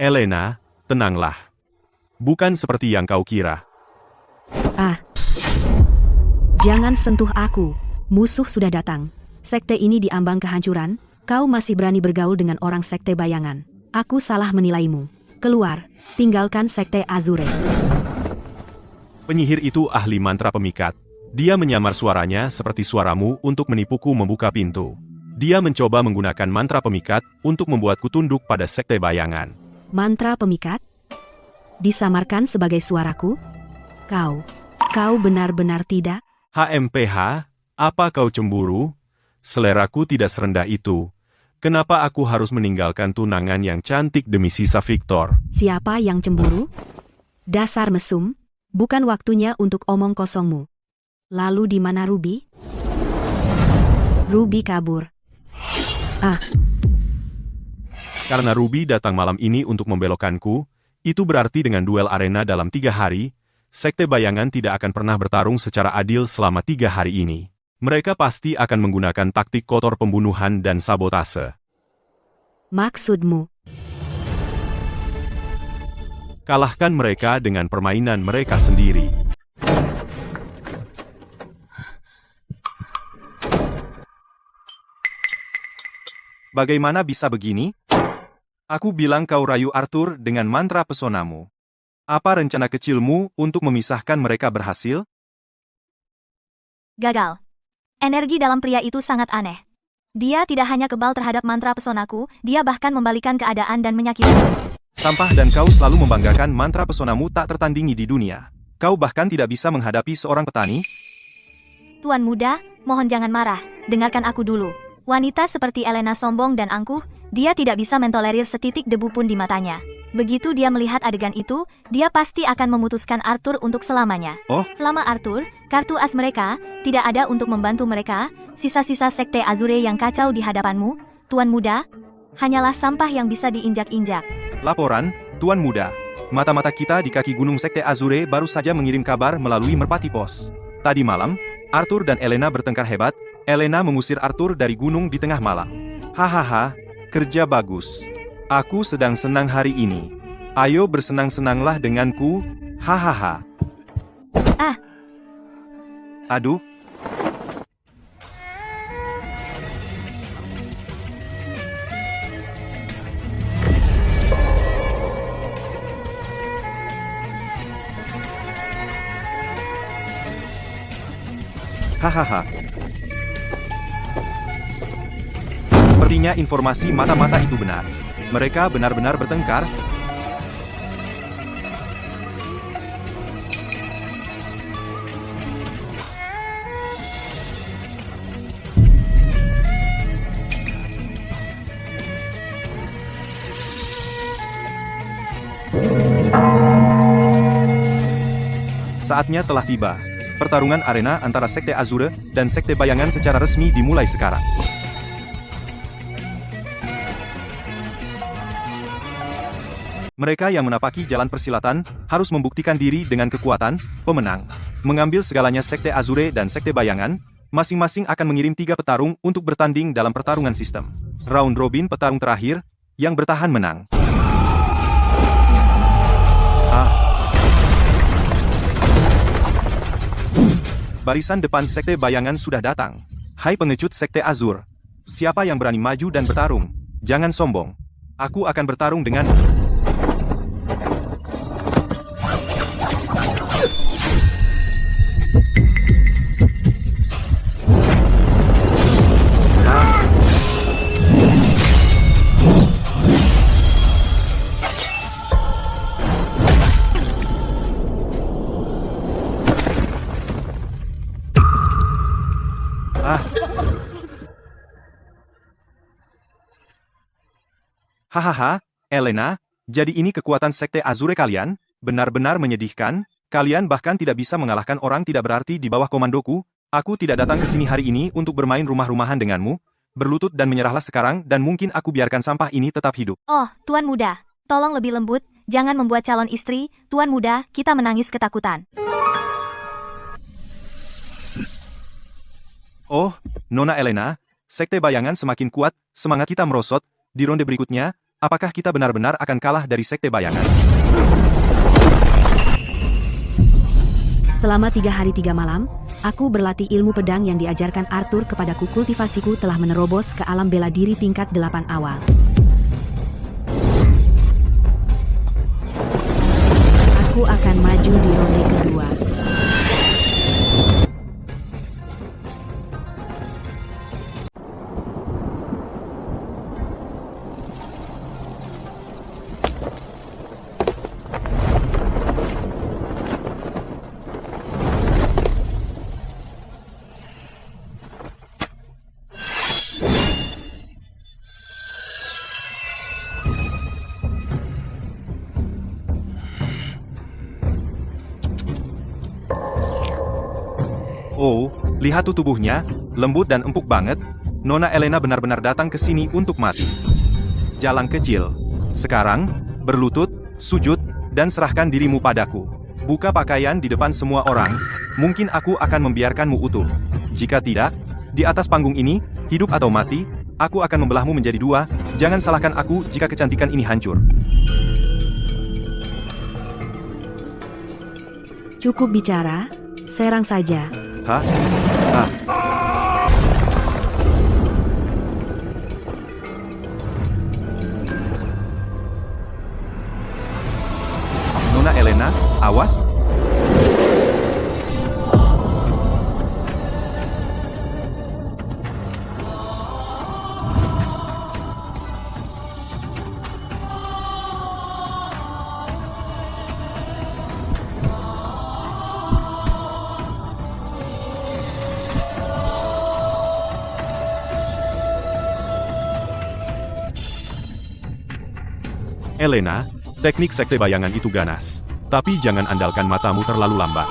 Elena, tenanglah. Bukan seperti yang kau kira. Jangan sentuh aku. Musuh sudah datang. Sekte ini diambang kehancuran. Kau masih berani bergaul dengan orang Sekte Bayangan. Aku salah menilaimu. Keluar, tinggalkan Sekte Azure. Penyihir itu ahli mantra pemikat. Dia menyamar suaranya seperti suaramu untuk menipuku membuka pintu. Dia mencoba menggunakan mantra pemikat untuk membuatku tunduk pada Sekte Bayangan. Mantra pemikat? Disamarkan sebagai suaraku? Kau benar-benar tidak? HMPH, apa kau cemburu? Seleraku tidak serendah itu. Kenapa aku harus meninggalkan tunangan yang cantik demi sisa Victor? Siapa yang cemburu? Dasar mesum, bukan waktunya untuk omong kosongmu. Lalu di mana Ruby? Ruby kabur. Karena Ruby datang malam ini untuk membelokkanku, itu berarti dengan duel arena dalam 3 hari, Sekte Bayangan tidak akan pernah bertarung secara adil selama 3 hari ini. Mereka pasti akan menggunakan taktik kotor pembunuhan dan sabotase. Maksudmu? Kalahkan mereka dengan permainan mereka sendiri. Bagaimana bisa begini? Aku bilang kau rayu Arthur dengan mantra pesonamu. Apa rencana kecilmu untuk memisahkan mereka berhasil? Gagal. Energi dalam pria itu sangat aneh. Dia tidak hanya kebal terhadap mantra pesonaku, dia bahkan membalikan keadaan dan menyakiti. Sampah dan kau selalu membanggakan mantra pesonamu tak tertandingi di dunia. Kau bahkan tidak bisa menghadapi seorang petani? Tuan muda, mohon jangan marah. Dengarkan aku dulu. Wanita seperti Elena sombong dan angkuh, dia tidak bisa mentolerir setitik debu pun di matanya. Begitu dia melihat adegan itu, dia pasti akan memutuskan Arthur untuk selamanya. Oh. Selama Arthur, kartu as mereka, tidak ada untuk membantu mereka, sisa-sisa sekte Azure yang kacau di hadapanmu, Tuan muda, hanyalah sampah yang bisa diinjak-injak. Laporan, Tuan Muda. Mata-mata kita di kaki gunung Sekte Azure baru saja mengirim kabar melalui merpati pos. Tadi malam, Arthur dan Elena bertengkar hebat. Elena mengusir Arthur dari gunung di tengah malam. Hahaha, kerja bagus. Aku sedang senang hari ini. Ayo bersenang-senanglah denganku. Hahaha. Ah. Aduh. Hahaha. Sepertinya informasi mata-mata itu benar. Mereka benar-benar bertengkar. Saatnya telah tiba. Pertarungan arena antara Sekte Azure dan Sekte Bayangan secara resmi dimulai sekarang. Mereka yang menapaki jalan persilatan harus membuktikan diri dengan kekuatan pemenang. Mengambil segalanya Sekte Azure dan Sekte Bayangan, masing-masing akan mengirim 3 petarung untuk bertanding dalam pertarungan sistem. Round robin petarung terakhir, yang bertahan menang. Barisan depan Sekte Bayangan sudah datang. Hai pengecut Sekte Azure. Siapa yang berani maju dan bertarung? Jangan sombong. Aku akan bertarung dengan... Hahaha, Elena, jadi ini kekuatan Sekte Azure kalian? Benar-benar menyedihkan, kalian bahkan tidak bisa mengalahkan orang tidak berarti di bawah komandoku. Aku tidak datang ke sini hari ini untuk bermain rumah-rumahan denganmu. Berlutut dan menyerahlah sekarang dan mungkin aku biarkan sampah ini tetap hidup. Oh, Tuan Muda, tolong lebih lembut, jangan membuat calon istri, Tuan Muda, kita menangis ketakutan. Oh, Nona Elena, Sekte Bayangan semakin kuat, semangat kita merosot. Di ronde berikutnya, apakah kita benar-benar akan kalah dari Sekte Bayangan? Selama 3 hari 3 malam, aku berlatih ilmu pedang yang diajarkan Arthur kepadaku. Kultivasiku telah menerobos ke alam bela diri tingkat 8 awal. Aku akan maju di ronde kedua. Oh, lihat tuh tubuhnya, lembut dan empuk banget. Nona Elena benar-benar datang ke sini untuk mati. Jalang kecil. Sekarang, berlutut, sujud, dan serahkan dirimu padaku. Buka pakaian di depan semua orang, mungkin aku akan membiarkanmu utuh. Jika tidak, di atas panggung ini, hidup atau mati, aku akan membelahmu menjadi 2, jangan salahkan aku jika kecantikan ini hancur. Cukup bicara, serang saja. Hah? Hah? Nona Elena, awas! Elena, teknik sekte bayangan itu ganas. Tapi jangan andalkan matamu terlalu lambat.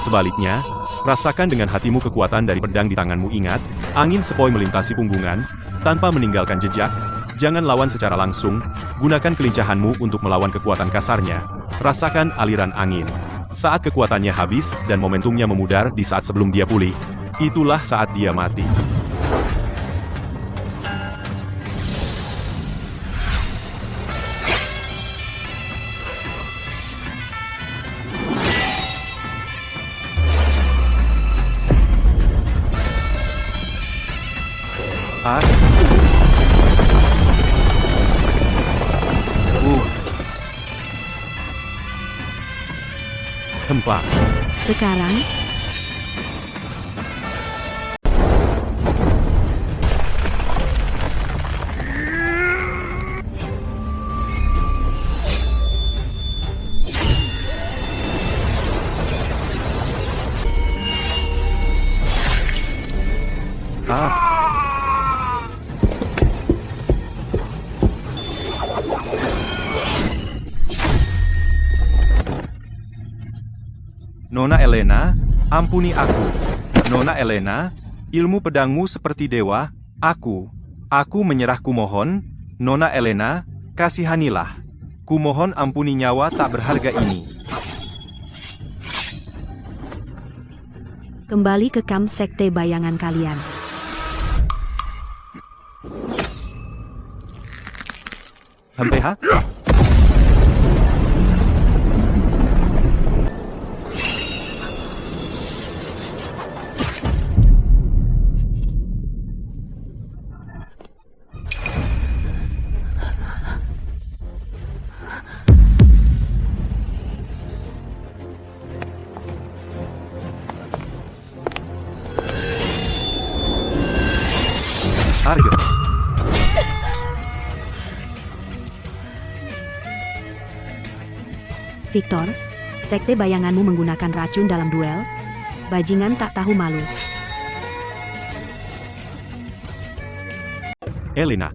Sebaliknya, rasakan dengan hatimu kekuatan dari pedang di tanganmu. Ingat, angin sepoi melintasi punggungan, tanpa meninggalkan jejak. Jangan lawan secara langsung, gunakan kelincahanmu untuk melawan kekuatan kasarnya. Rasakan aliran angin. Saat kekuatannya habis dan momentumnya memudar di saat sebelum dia pulih, itulah saat dia mati. Hempa. Sekarang, Nona Elena, ampuni aku. Nona Elena, ilmu pedangmu seperti dewa. Aku menyerah, kumohon. Nona Elena, kasihanilah. Kumohon ampuni nyawa tak berharga ini. kembali ke kamp sekte bayangan kalian. Hempeha? Target. Victor, sekte bayanganmu menggunakan racun dalam duel? Bajingan tak tahu malu. Elena.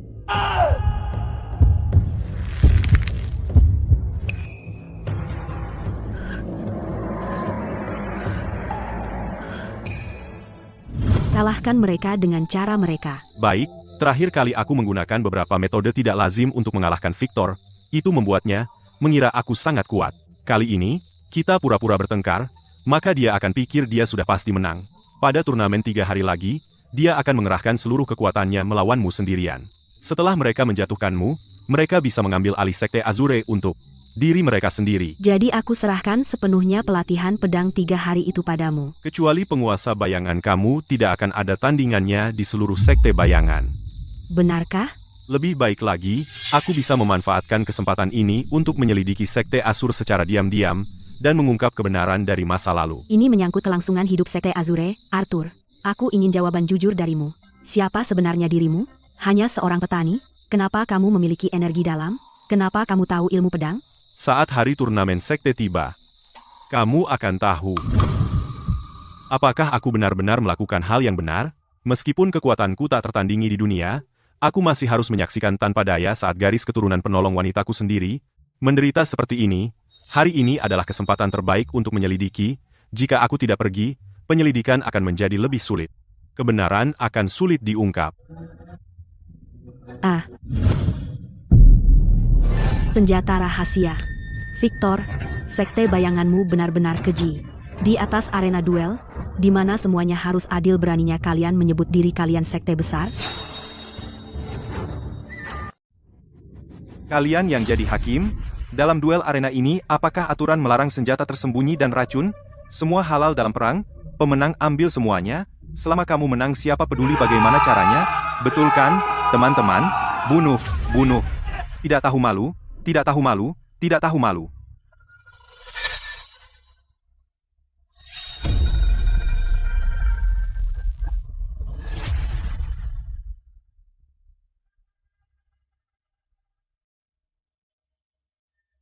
Kalahkan mereka dengan cara mereka. Baik, terakhir kali aku menggunakan beberapa metode tidak lazim untuk mengalahkan Victor. Itu membuatnya mengira aku sangat kuat. Kali ini, kita pura-pura bertengkar, maka dia akan pikir dia sudah pasti menang. Pada turnamen 3 hari lagi, dia akan mengerahkan seluruh kekuatannya melawanmu sendirian. Setelah mereka menjatuhkanmu, mereka bisa mengambil alih sekte Azure untuk diri mereka sendiri. Jadi aku serahkan sepenuhnya pelatihan pedang 3 hari itu padamu. Kecuali penguasa bayangan kamu tidak akan ada tandingannya di seluruh sekte bayangan. Benarkah? Lebih baik lagi, aku bisa memanfaatkan kesempatan ini untuk menyelidiki sekte Asur secara diam-diam, dan mengungkap kebenaran dari masa lalu. Ini menyangkut kelangsungan hidup sekte Azure, Arthur. Aku ingin jawaban jujur darimu. Siapa sebenarnya dirimu? Hanya seorang petani? Kenapa kamu memiliki energi dalam? Kenapa kamu tahu ilmu pedang? Saat hari turnamen sekte tiba, kamu akan tahu. Apakah aku benar-benar melakukan hal yang benar? Meskipun kekuatanku tak tertandingi di dunia, aku masih harus menyaksikan tanpa daya saat garis keturunan penolong wanitaku sendiri menderita seperti ini. Hari ini adalah kesempatan terbaik untuk menyelidiki. Jika aku tidak pergi, penyelidikan akan menjadi lebih sulit. Kebenaran akan sulit diungkap. Senjata rahasia. Victor, sekte bayanganmu benar-benar keji. Di atas arena duel, di mana semuanya harus adil, beraninya kalian menyebut diri kalian sekte besar? Kalian yang jadi hakim, dalam duel arena ini apakah aturan melarang senjata tersembunyi dan racun? Semua halal dalam perang, pemenang ambil semuanya. Selama kamu menang, siapa peduli bagaimana caranya? Betul kan, teman-teman? Bunuh. Tidak tahu malu, tidak tahu malu, tidak tahu malu.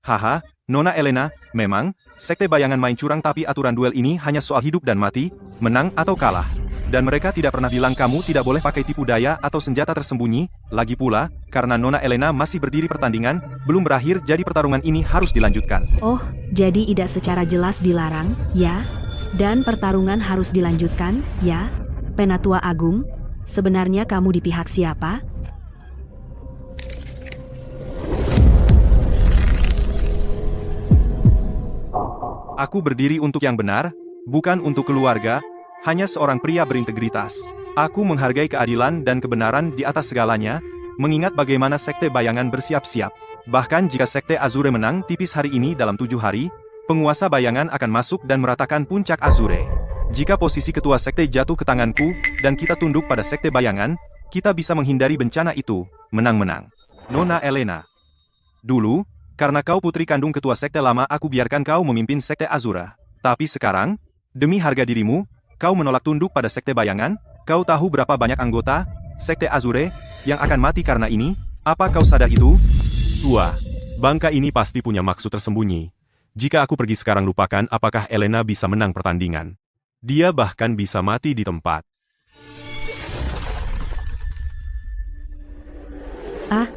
Haha, Nona Elena, memang, sekte bayangan main curang, tapi aturan duel ini hanya soal hidup dan mati, menang atau kalah. Dan mereka tidak pernah bilang kamu tidak boleh pakai tipu daya atau senjata tersembunyi. Lagi pula, karena Nona Elena masih berdiri pertandingan, belum berakhir jadi pertarungan ini harus dilanjutkan. Oh, jadi Ida secara jelas dilarang, ya? Dan pertarungan harus dilanjutkan, ya? Penatua Agung, sebenarnya kamu di pihak siapa? Aku berdiri untuk yang benar, bukan untuk keluarga, hanya seorang pria berintegritas. Aku menghargai keadilan dan kebenaran di atas segalanya, mengingat bagaimana Sekte Bayangan bersiap-siap. Bahkan jika Sekte Azure menang tipis hari ini dalam 7 hari, penguasa bayangan akan masuk dan meratakan puncak Azure. Jika posisi ketua sekte jatuh ke tanganku, dan kita tunduk pada Sekte Bayangan, kita bisa menghindari bencana itu, menang-menang. Nona Elena. Dulu, karena kau putri kandung ketua sekte lama aku biarkan kau memimpin Sekte Azura. Tapi sekarang, demi harga dirimu, kau menolak tunduk pada Sekte Bayangan. Kau tahu berapa banyak anggota Sekte Azure yang akan mati karena ini? Apa kau sadar itu? Tua, bangka ini pasti punya maksud tersembunyi. Jika aku pergi sekarang lupakan apakah Elena bisa menang pertandingan. Dia bahkan bisa mati di tempat. Ah,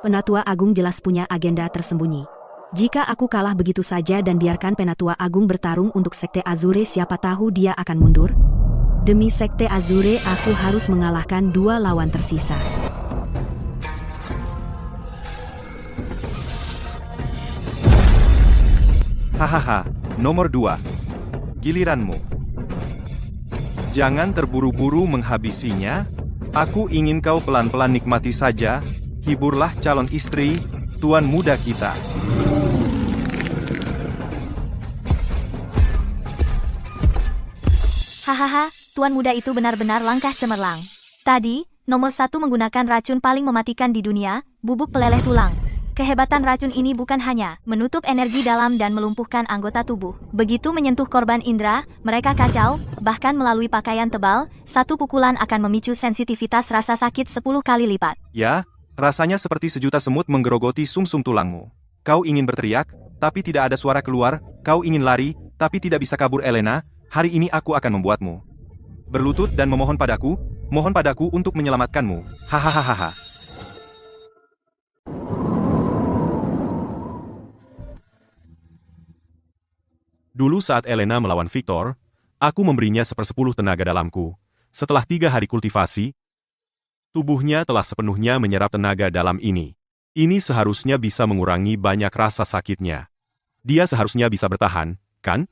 Penatua Agung jelas punya agenda tersembunyi. Jika aku kalah begitu saja dan biarkan Penatua Agung bertarung untuk Sekte Azure, siapa tahu dia akan mundur? Demi Sekte Azure aku harus mengalahkan 2 lawan tersisa. Hahaha, nomor 2. Giliranmu. Jangan terburu-buru menghabisinya. Aku ingin kau pelan-pelan nikmati saja. Hiburlah calon istri, tuan muda kita. Hahaha, tuan muda itu benar-benar langkah cemerlang. Tadi, nomor 1 menggunakan racun paling mematikan di dunia, bubuk peleleh tulang. Kehebatan racun ini bukan hanya menutup energi dalam dan melumpuhkan anggota tubuh. Begitu menyentuh korban indera, mereka kacau, bahkan melalui pakaian tebal, satu pukulan akan memicu sensitivitas rasa sakit 10 kali lipat. Ya, rasanya seperti sejuta semut menggerogoti sumsum tulangmu. Kau ingin berteriak, tapi tidak ada suara keluar. Kau ingin lari, tapi tidak bisa kabur. Elena, hari ini aku akan membuatmu berlutut dan memohon padaku untuk menyelamatkanmu. Hahaha. Dulu saat Elena melawan Victor, aku memberinya 1/10 tenaga dalamku. Setelah 3 hari kultivasi, tubuhnya telah sepenuhnya menyerap tenaga dalam ini. Ini seharusnya bisa mengurangi banyak rasa sakitnya. Dia seharusnya bisa bertahan, kan?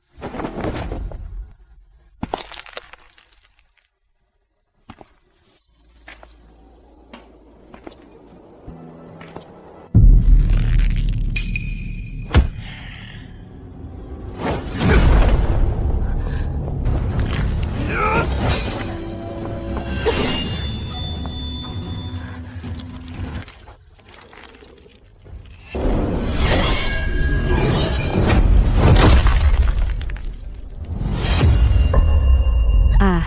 Ah,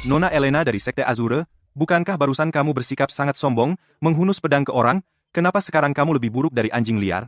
Nona Elena dari Sekte Azure, bukankah barusan kamu bersikap sangat sombong, menghunus pedang ke orang? Kenapa sekarang kamu lebih buruk dari anjing liar?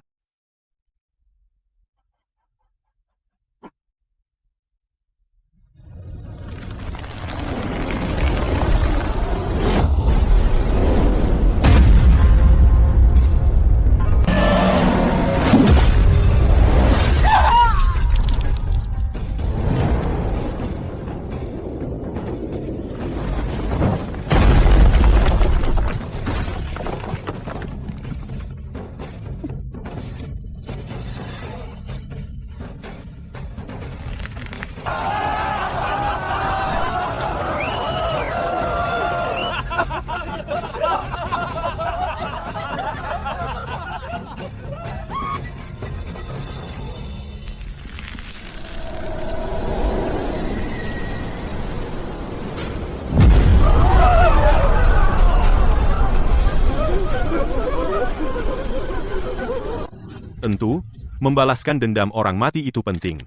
Tentu, membalaskan dendam orang mati itu penting.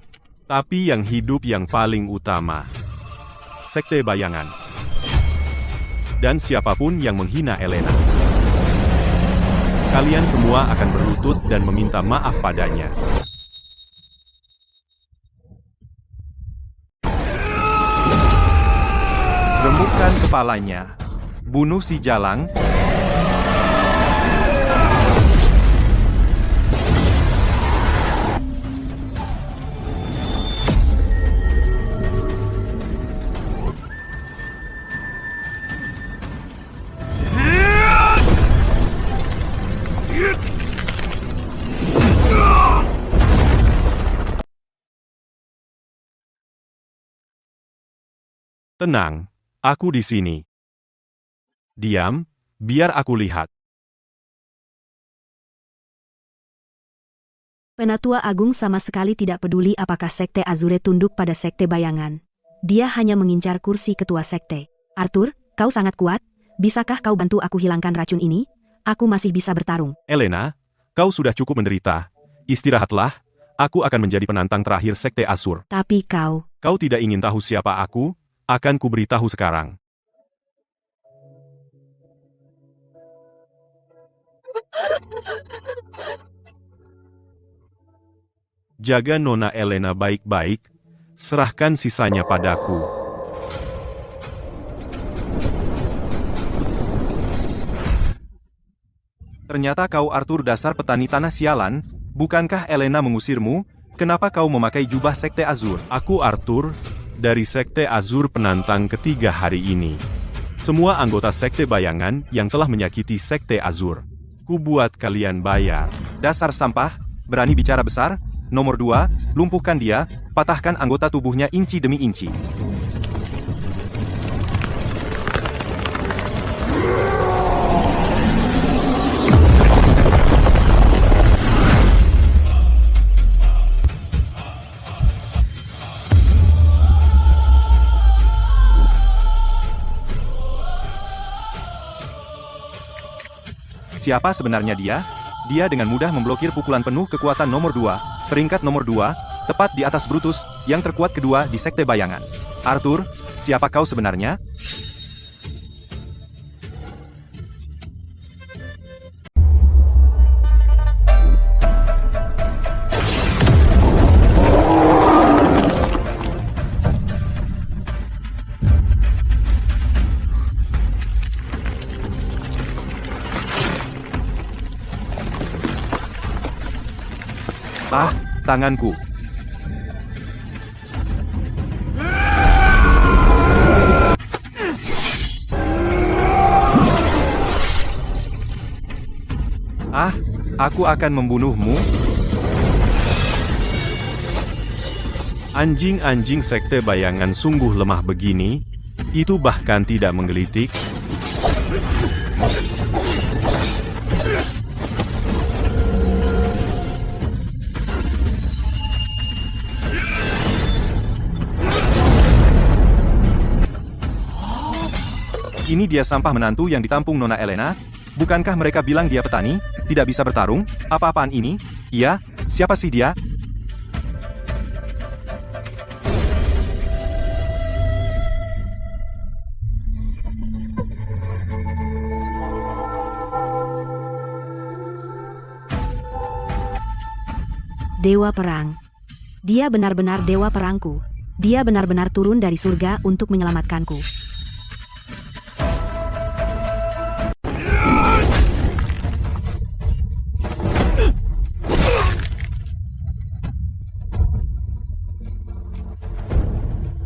Tapi yang hidup yang paling utama. Sekte Bayangan. Dan siapapun yang menghina Elena. Kalian semua akan berlutut dan meminta maaf padanya. Remukkan kepalanya. Bunuh si Jalang. Tenang, aku di sini. Diam, biar aku lihat. Penatua Agung sama sekali tidak peduli apakah Sekte Azure tunduk pada Sekte Bayangan. Dia hanya mengincar kursi ketua sekte. Arthur, kau sangat kuat. Bisakah kau bantu aku hilangkan racun ini? Aku masih bisa bertarung. Elena, kau sudah cukup menderita. Istirahatlah, aku akan menjadi penantang terakhir Sekte Azur. Tapi kau... Kau tidak ingin tahu siapa aku? Akan kuberitahu sekarang. Jaga Nona Elena baik-baik, serahkan sisanya padaku. Ternyata kau Arthur dasar petani tanah sialan. Bukankah Elena mengusirmu? Kenapa kau memakai jubah Sekte Azur? Aku Arthur, dari Sekte Azur penantang ketiga hari ini. Semua anggota Sekte Bayangan yang telah menyakiti Sekte Azur. Ku buat kalian bayar. Dasar sampah, berani bicara besar. Nomor 2, lumpuhkan dia, patahkan anggota tubuhnya inci demi inci. Siapa sebenarnya dia? Dia dengan mudah memblokir pukulan penuh kekuatan nomor 2, peringkat nomor 2, tepat di atas Brutus, yang terkuat kedua di Sekte Bayangan. Arthur, siapa kau sebenarnya? Ah, tanganku. Ah, aku akan membunuhmu. Anjing-anjing Sekte Bayangan sungguh lemah begini, itu bahkan tidak menggelitik. Ini dia sampah menantu yang ditampung Nona Elena? Bukankah mereka bilang dia petani, tidak bisa bertarung? Apa-apaan ini? Iya, siapa sih dia? Dewa Perang. Dia benar-benar dewa perangku. Dia benar-benar turun dari surga untuk menyelamatkanku.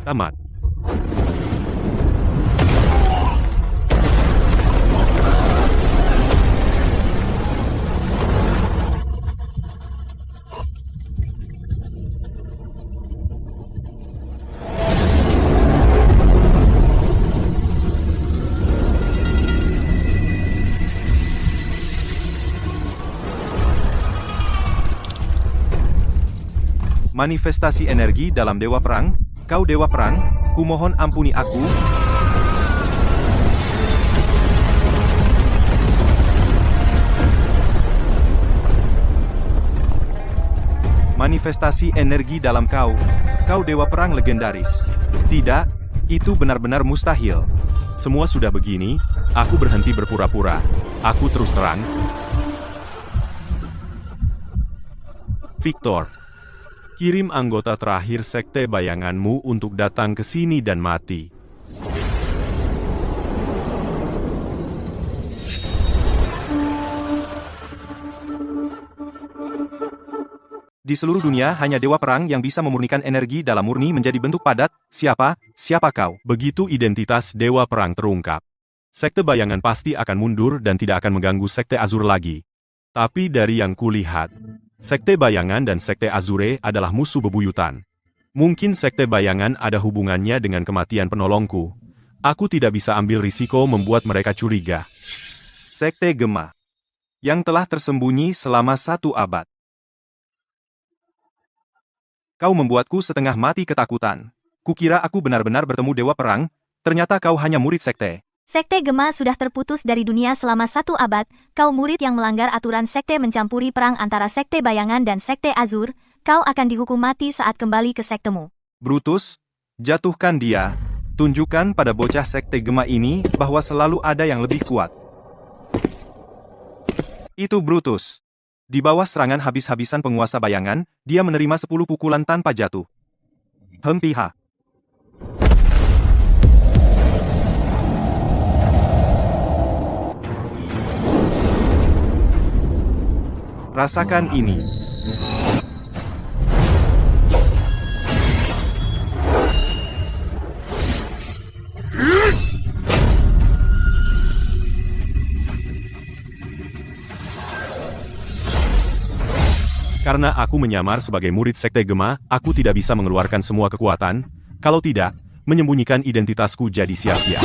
Tamat. Manifestasi energi dalam Dewa Perang. Kau Dewa Perang, kumohon ampuni aku. Manifestasi energi dalam kau. Kau dewa perang legendaris. Tidak, itu benar-benar mustahil. Semua sudah begini, aku berhenti berpura-pura. Aku terus terang. Victor, kirim anggota terakhir sekte bayanganmu untuk datang ke sini dan mati. Di seluruh dunia hanya dewa perang yang bisa memurnikan energi dalam murni menjadi bentuk padat. Siapa kau? Begitu identitas dewa perang terungkap, sekte bayangan pasti akan mundur dan tidak akan mengganggu sekte Azur lagi. Tapi dari yang kulihat, sekte bayangan dan sekte Azure adalah musuh bebuyutan. Mungkin sekte bayangan ada hubungannya dengan kematian penolongku. Aku tidak bisa ambil risiko membuat mereka curiga. Sekte Gema. Yang telah tersembunyi selama 1 abad. Kau membuatku setengah mati ketakutan. Kukira aku benar-benar bertemu dewa perang, ternyata kau hanya murid sekte. Sekte Gema sudah terputus dari dunia selama 1 abad, kau murid yang melanggar aturan sekte mencampuri perang antara sekte bayangan dan sekte Azur, kau akan dihukum mati saat kembali ke sektemu. Brutus, jatuhkan dia. Tunjukkan pada bocah sekte Gema ini bahwa selalu ada yang lebih kuat. Itu Brutus. Di bawah serangan habis-habisan penguasa bayangan, dia menerima 10 pukulan tanpa jatuh. Hempiha. Rasakan ini. Karena aku menyamar sebagai murid sekte Gema, aku tidak bisa mengeluarkan semua kekuatan. Kalau tidak, menyembunyikan identitasku jadi sia-sia.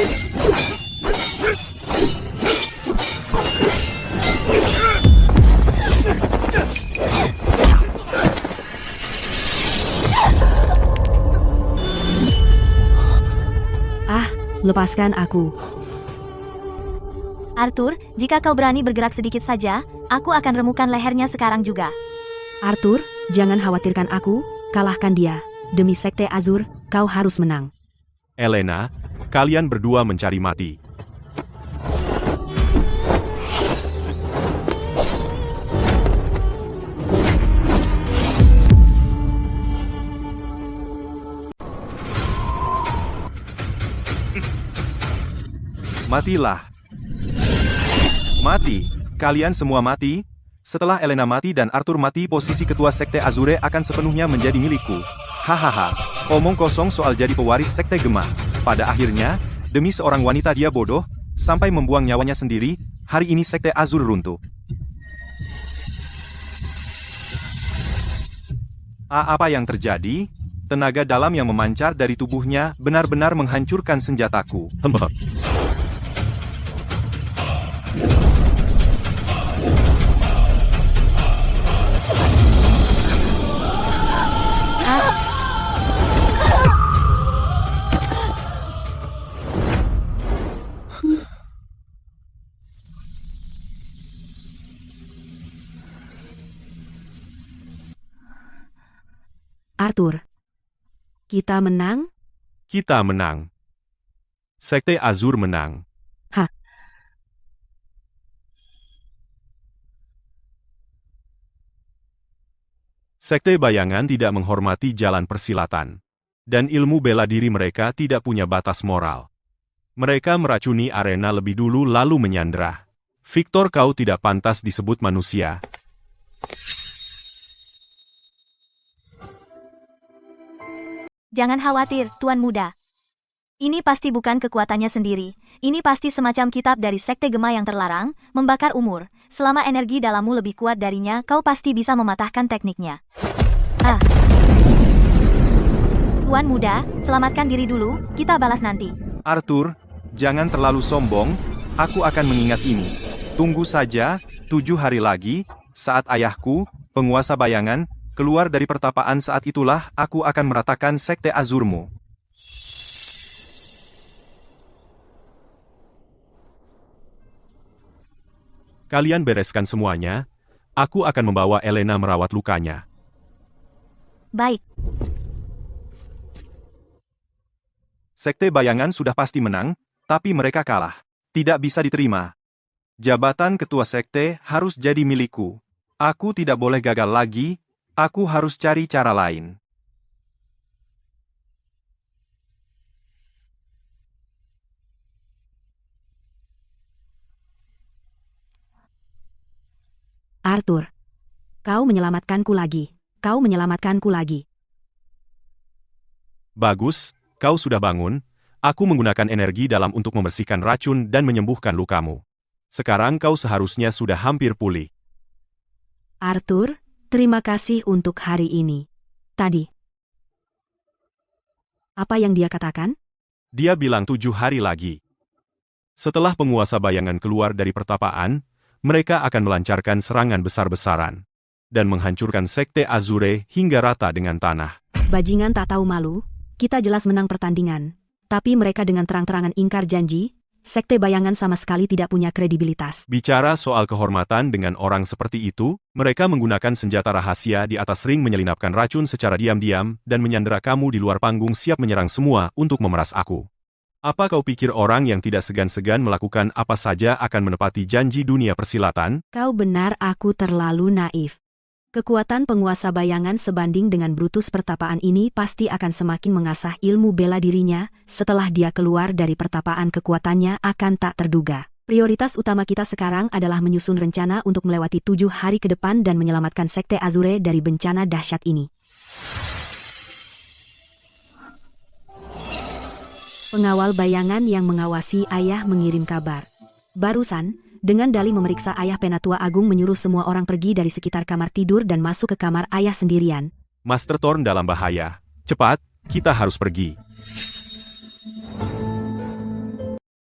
Lepaskan aku. Arthur, jika kau berani bergerak sedikit saja, aku akan remukan lehernya sekarang juga. Arthur, jangan khawatirkan aku, kalahkan dia. Demi sekte Azur, kau harus menang. Elena, kalian berdua mencari mati. Matilah. Mati. Kalian semua mati. Setelah Elena mati dan Arthur mati, posisi ketua sekte Azure akan sepenuhnya menjadi milikku. Hahaha. Omong kosong soal jadi pewaris sekte Gema. Pada akhirnya, demi seorang wanita dia bodoh, sampai membuang nyawanya sendiri, hari ini sekte Azur runtuh. Apa yang terjadi? Tenaga dalam yang memancar dari tubuhnya benar-benar menghancurkan senjataku. Arthur, kita menang? Kita menang. Sekte Azur menang. Hah? Sekte bayangan tidak menghormati jalan persilatan. Dan ilmu bela diri mereka tidak punya batas moral. Mereka meracuni arena lebih dulu lalu menyandera. Victor, kau tidak pantas disebut manusia. Jangan khawatir, Tuan Muda. Ini pasti bukan kekuatannya sendiri. Ini pasti semacam kitab dari sekte Gema yang terlarang, membakar umur. Selama energi dalammu lebih kuat darinya, kau pasti bisa mematahkan tekniknya. Tuan Muda, selamatkan diri dulu, kita balas nanti. Arthur, jangan terlalu sombong, aku akan mengingat ini. Tunggu saja, 7 hari lagi, saat ayahku, penguasa bayangan, keluar dari pertapaan, saat itulah aku akan meratakan sekte Azurmu. Kalian bereskan semuanya, aku akan membawa Elena merawat lukanya. Baik. Sekte bayangan sudah pasti menang, tapi mereka kalah. Tidak bisa diterima. Jabatan ketua sekte harus jadi milikku. Aku tidak boleh gagal lagi, aku harus cari cara lain. Arthur. Kau menyelamatkanku lagi. Kau menyelamatkanku lagi. Bagus, kau sudah bangun. Aku menggunakan energi dalam untuk membersihkan racun dan menyembuhkan lukamu. Sekarang kau seharusnya sudah hampir pulih. Arthur, terima kasih untuk hari ini. Tadi. Apa yang dia katakan? Dia bilang 7 hari lagi. Setelah penguasa bayangan keluar dari pertapaan, mereka akan melancarkan serangan besar-besaran dan menghancurkan sekte Azure hingga rata dengan tanah. Bajingan tak tahu malu, kita jelas menang pertandingan. Tapi mereka dengan terang-terangan ingkar janji, sekte bayangan sama sekali tidak punya kredibilitas. Bicara soal kehormatan dengan orang seperti itu, mereka menggunakan senjata rahasia di atas ring menyelinapkan racun secara diam-diam dan menyandera kamu di luar panggung siap menyerang semua untuk memeras aku. Apa kau pikir orang yang tidak segan-segan melakukan apa saja akan menepati janji dunia persilatan? Kau benar, aku terlalu naif. Kekuatan penguasa bayangan sebanding dengan Brutus pertapaan ini pasti akan semakin mengasah ilmu bela dirinya, setelah dia keluar dari pertapaan kekuatannya akan tak terduga. Prioritas utama kita sekarang adalah menyusun rencana untuk melewati 7 hari ke depan dan menyelamatkan sekte Azure dari bencana dahsyat ini. Pengawal bayangan yang mengawasi ayah mengirim kabar. Barusan, dengan dalih memeriksa ayah Penatua Agung menyuruh semua orang pergi dari sekitar kamar tidur dan masuk ke kamar ayah sendirian. Master Thorn dalam bahaya. Cepat, kita harus pergi.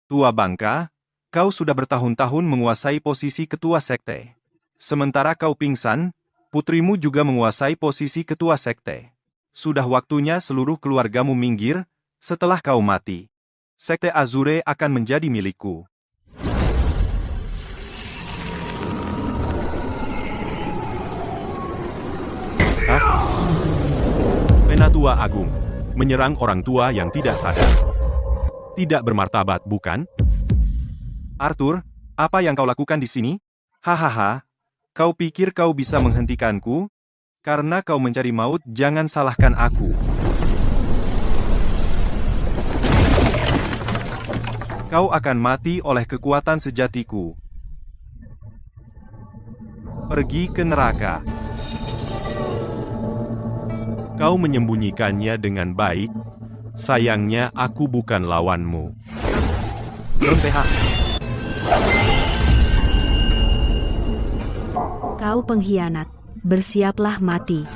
Tua bangka, kau sudah bertahun-tahun menguasai posisi ketua sekte. Sementara kau pingsan, putrimu juga menguasai posisi ketua sekte. Sudah waktunya seluruh keluargamu minggir, setelah kau mati. Sekte Azure akan menjadi milikku. Penatua Agung menyerang orang tua yang tidak sadar. Tidak bermartabat, bukan? Arthur, apa yang kau lakukan di sini? Hahaha, kau pikir kau bisa menghentikanku? Karena kau mencari maut, jangan salahkan aku. Kau akan mati oleh kekuatan sejatiku. Pergi ke neraka. Kau menyembunyikannya dengan baik. Sayangnya aku bukan lawanmu. Ronteha. Kau pengkhianat, bersiaplah mati.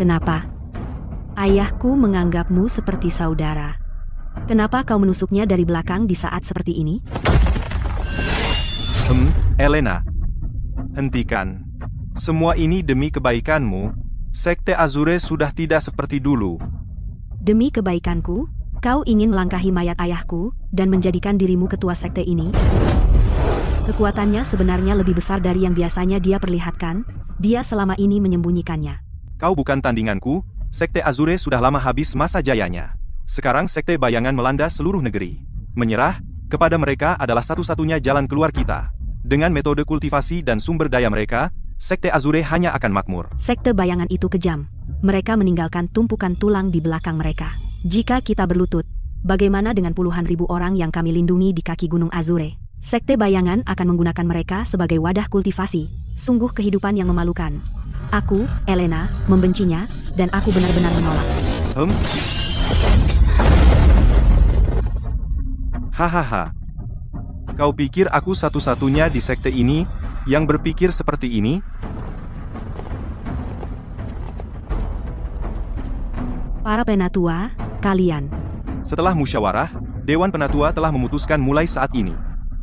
Kenapa? Ayahku menganggapmu seperti saudara. Kenapa kau menusuknya dari belakang di saat seperti ini? Elena. Hentikan. Semua ini demi kebaikanmu. Sekte Azure sudah tidak seperti dulu. Demi kebaikanku, kau ingin melangkahi mayat ayahku dan menjadikan dirimu ketua sekte ini? Kekuatannya sebenarnya lebih besar dari yang biasanya dia perlihatkan. Dia selama ini menyembunyikannya. Kau bukan tandinganku. Sekte Azure sudah lama habis masa jayanya. Sekarang sekte bayangan melanda seluruh negeri. Menyerah kepada mereka adalah satu-satunya jalan keluar kita. Dengan metode kultivasi dan sumber daya mereka, sekte Azure hanya akan makmur. Sekte bayangan itu kejam. Mereka meninggalkan tumpukan tulang di belakang mereka. Jika kita berlutut, bagaimana dengan puluhan ribu orang yang kami lindungi di kaki Gunung Azure? Sekte bayangan akan menggunakan mereka sebagai wadah kultivasi. Sungguh kehidupan yang memalukan. Aku, Elena, membencinya, dan aku benar-benar menolak. Hahaha. Kau pikir aku satu-satunya di sekte ini yang berpikir seperti ini? Para penatua, kalian. Setelah musyawarah, Dewan Penatua telah memutuskan mulai saat ini.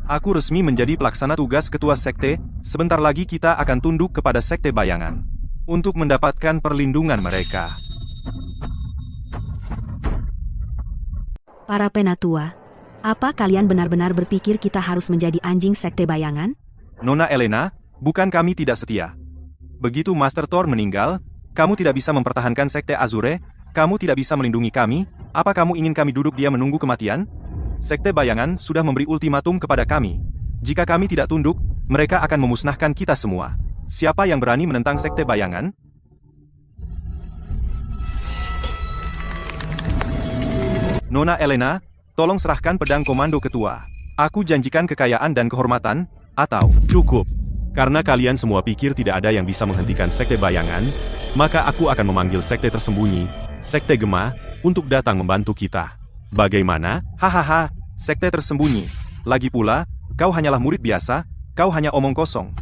Aku resmi menjadi pelaksana tugas ketua sekte, sebentar lagi kita akan tunduk kepada sekte bayangan. Untuk mendapatkan perlindungan mereka. Para penatua, apa kalian benar-benar berpikir kita harus menjadi anjing sekte bayangan? Nona Elena, bukan kami tidak setia. Begitu Master Thorn meninggal, kamu tidak bisa mempertahankan sekte Azure, kamu tidak bisa melindungi kami, apa kamu ingin kami duduk diam menunggu kematian? Sekte bayangan sudah memberi ultimatum kepada kami. Jika kami tidak tunduk, mereka akan memusnahkan kita semua. Siapa yang berani menentang sekte bayangan? Nona Elena, tolong serahkan pedang komando ketua. Aku janjikan kekayaan dan kehormatan, atau... Cukup. Karena kalian semua pikir tidak ada yang bisa menghentikan sekte bayangan, maka aku akan memanggil sekte tersembunyi, sekte Gema, untuk datang membantu kita. Bagaimana? Hahaha, sekte tersembunyi. Lagi pula, kau hanyalah murid biasa, kau hanya omong kosong.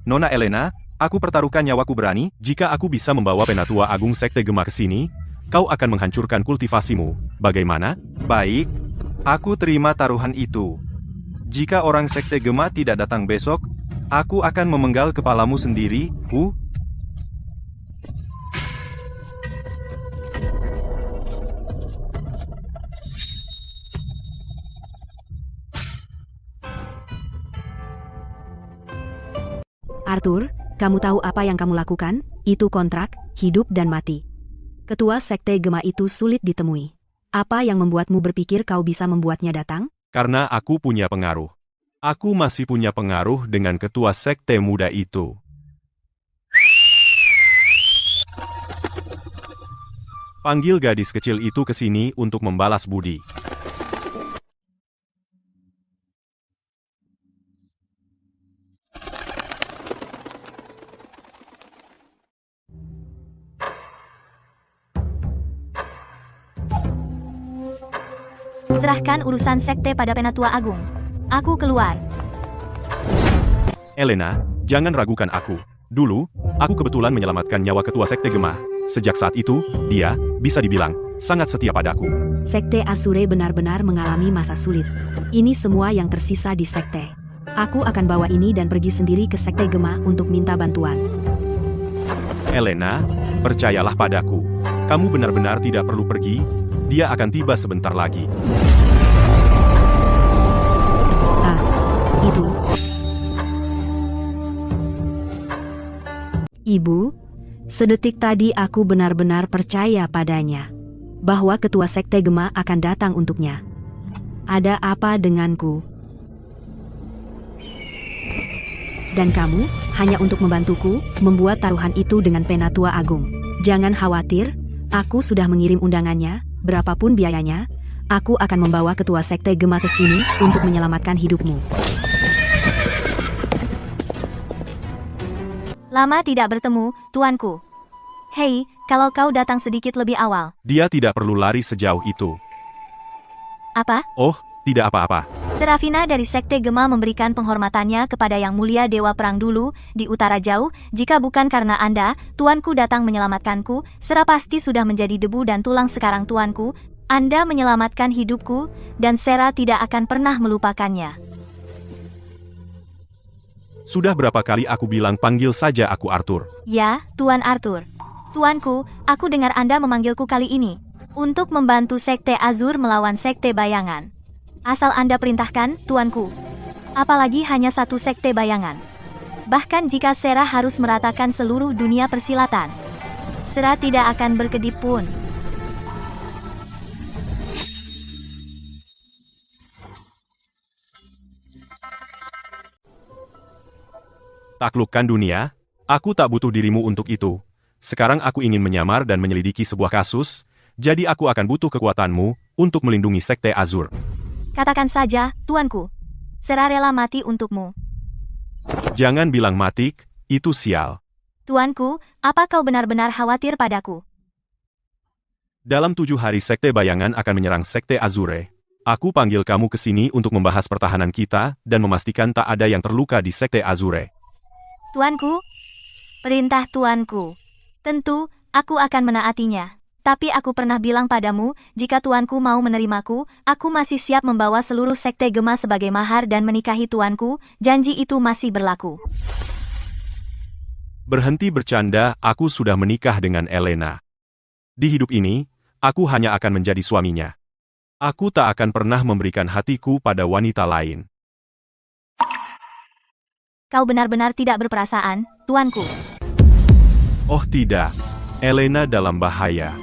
Nona Elena, aku pertaruhkan nyawaku berani. Jika aku bisa membawa Penatua Agung Sekte Gema ke sini, kau akan menghancurkan kultivasimu. Bagaimana? Baik, aku terima taruhan itu. Jika orang sekte Gema tidak datang besok, aku akan memenggal kepalamu sendiri, Arthur, kamu tahu apa yang kamu lakukan? Itu kontrak, hidup dan mati. Ketua sekte Gema itu sulit ditemui. Apa yang membuatmu berpikir kau bisa membuatnya datang? Karena aku punya pengaruh. Aku masih punya pengaruh dengan ketua sekte muda itu. Panggil gadis kecil itu ke sini untuk membalas budi. Serahkan urusan sekte pada Penatua Agung. Aku keluar. Elena, jangan ragukan aku. Dulu, aku kebetulan menyelamatkan nyawa ketua sekte Gema. Sejak saat itu, dia, bisa dibilang, sangat setia padaku. Sekte Azure benar-benar mengalami masa sulit. Ini semua yang tersisa di sekte. Aku akan bawa ini dan pergi sendiri ke sekte Gema untuk minta bantuan. Elena, percayalah padaku. Kamu benar-benar tidak perlu pergi. Dia akan tiba sebentar lagi. Itu. Ibu, sedetik tadi aku benar-benar percaya padanya. Bahwa ketua sekte Gema akan datang untuknya. Ada apa denganku? Dan kamu, hanya untuk membantuku, membuat taruhan itu dengan Penatua Agung. Jangan khawatir, aku sudah mengirim undangannya, berapapun biayanya, aku akan membawa ketua sekte Gema ke sini untuk menyelamatkan hidupmu. Lama tidak bertemu, tuanku. Hei, kalau kau datang sedikit lebih awal. Dia tidak perlu lari sejauh itu. Apa? Oh, tidak apa-apa. Serafina dari Sekte Gema memberikan penghormatannya kepada Yang Mulia Dewa Perang dulu, di utara jauh. Jika bukan karena Anda, tuanku datang menyelamatkanku, Sera pasti sudah menjadi debu dan tulang sekarang tuanku. Anda menyelamatkan hidupku, dan Sera tidak akan pernah melupakannya. Sudah berapa kali aku bilang panggil saja aku Arthur. Ya, Tuan Arthur. Tuanku, aku dengar Anda memanggilku kali ini untuk membantu Sekte Azur melawan Sekte Bayangan. Asal Anda perintahkan, tuanku. Apalagi hanya satu Sekte Bayangan. Bahkan jika Sera harus meratakan seluruh dunia persilatan, Sera tidak akan berkedip pun. Taklukkan dunia, aku tak butuh dirimu untuk itu. Sekarang aku ingin menyamar dan menyelidiki sebuah kasus, jadi aku akan butuh kekuatanmu untuk melindungi Sekte Azur. Katakan saja, tuanku. Sera rela mati untukmu. Jangan bilang matik, itu sial. Tuanku, apa kau benar-benar khawatir padaku? Dalam 7 hari Sekte Bayangan akan menyerang Sekte Azure. Aku panggil kamu ke sini untuk membahas pertahanan kita dan memastikan tak ada yang terluka di Sekte Azure. Tuanku, perintah tuanku. Tentu, aku akan menaatinya. Tapi aku pernah bilang padamu, jika tuanku mau menerimaku, aku masih siap membawa seluruh Sekte Gema sebagai mahar dan menikahi tuanku, janji itu masih berlaku. Berhenti bercanda, aku sudah menikah dengan Elena. Di hidup ini, aku hanya akan menjadi suaminya. Aku tak akan pernah memberikan hatiku pada wanita lain. Kau benar-benar tidak berperasaan, tuanku. Oh tidak, Elena dalam bahaya.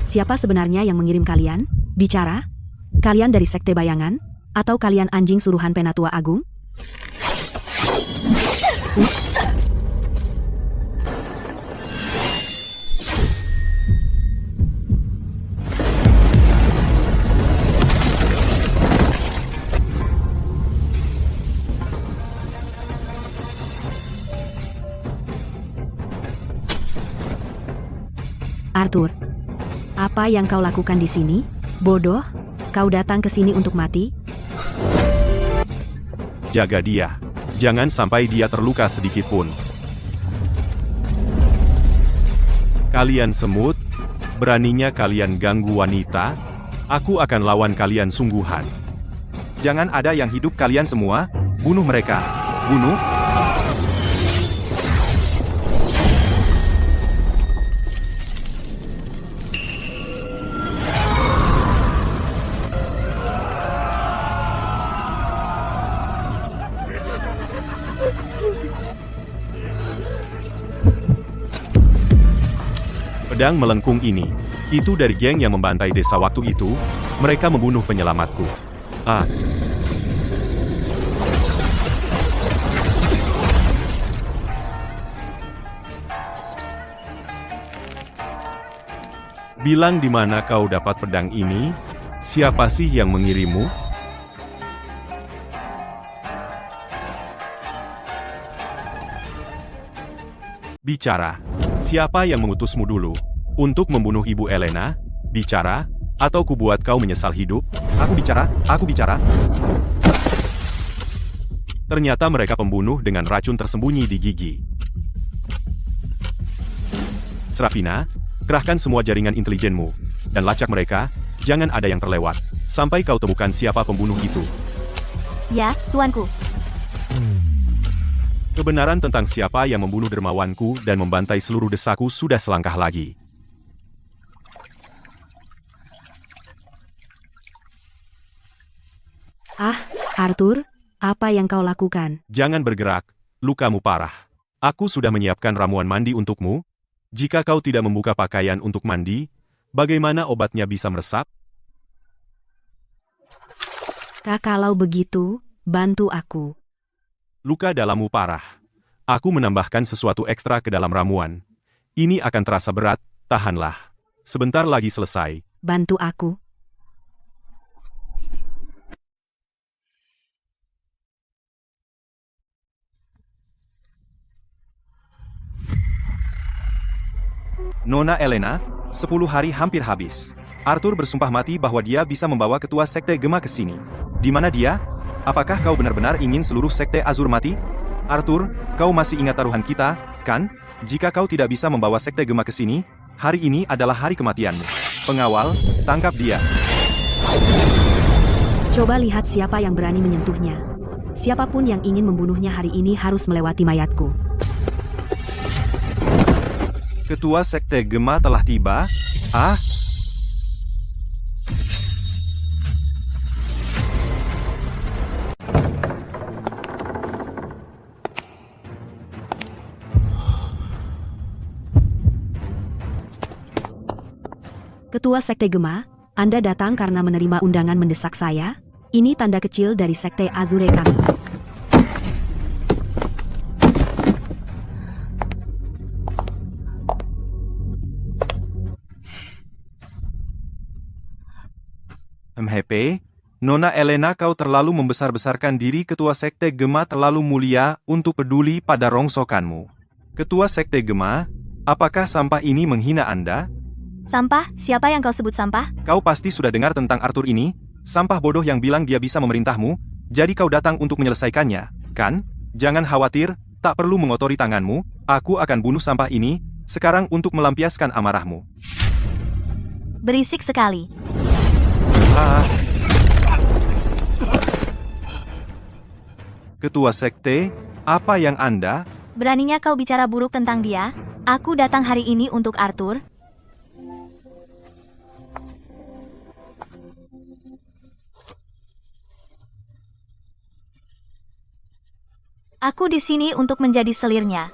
Siapa sebenarnya yang mengirim kalian? Bicara? Kalian dari Sekte Bayangan? Atau kalian anjing suruhan Penatua Agung? Arthur, apa yang kau lakukan di sini? Bodoh, kau datang ke sini untuk mati? Jaga dia. Jangan sampai dia terluka sedikit pun. Kalian semut, beraninya kalian ganggu wanita? Aku akan lawan kalian sungguhan. Jangan ada yang hidup kalian semua, bunuh mereka. Bunuh. Pedang melengkung ini, itu dari geng yang membantai desa waktu itu, mereka membunuh penyelamatku. Bilang di mana kau dapat pedang ini? Siapa sih yang mengirimmu? Bicara. Siapa yang mengutusmu dulu? Untuk membunuh Ibu Elena? Bicara? Atau kubuat kau menyesal hidup? Aku bicara. Ternyata mereka pembunuh dengan racun tersembunyi di gigi. Serafina, kerahkan semua jaringan intelijenmu, dan lacak mereka, jangan ada yang terlewat, sampai kau temukan siapa pembunuh itu. Ya, tuanku. Kebenaran tentang siapa yang membunuh dermawanku dan membantai seluruh desaku sudah selangkah lagi. Arthur, apa yang kau lakukan? Jangan bergerak, lukamu parah. Aku sudah menyiapkan ramuan mandi untukmu. Jika kau tidak membuka pakaian untuk mandi, bagaimana obatnya bisa meresap? Kalau begitu, bantu aku. Luka dalammu parah. Aku menambahkan sesuatu ekstra ke dalam ramuan. Ini akan terasa berat, tahanlah. Sebentar lagi selesai. Bantu aku. Nona Elena, 10 hari hampir habis. Arthur bersumpah mati bahwa dia bisa membawa ketua Sekte Gema ke sini. Di mana dia? Apakah kau benar-benar ingin seluruh Sekte Azur mati? Arthur, kau masih ingat taruhan kita, kan? Jika kau tidak bisa membawa Sekte Gema ke sini, hari ini adalah hari kematianmu. Pengawal, tangkap dia. Coba lihat siapa yang berani menyentuhnya. Siapapun yang ingin membunuhnya hari ini harus melewati mayatku. Ketua Sekte Gema telah tiba. Ketua Sekte Gema, Anda datang karena menerima undangan mendesak saya? Ini tanda kecil dari Sekte Azure kami. MHP, Nona Elena, kau terlalu membesar-besarkan diri. Ketua Sekte Gema terlalu mulia untuk peduli pada rongsokanmu. Ketua Sekte Gema, apakah sampah ini menghina Anda? Sampah? Siapa yang kau sebut sampah? Kau pasti sudah dengar tentang Arthur ini, sampah bodoh yang bilang dia bisa memerintahmu, jadi kau datang untuk menyelesaikannya, kan? Jangan khawatir, tak perlu mengotori tanganmu, aku akan bunuh sampah ini, sekarang untuk melampiaskan amarahmu. Berisik sekali. Ah. Ketua Sekte, apa yang Anda? Beraninya kau bicara buruk tentang dia? Aku datang hari ini untuk Arthur. Aku di sini untuk menjadi selirnya.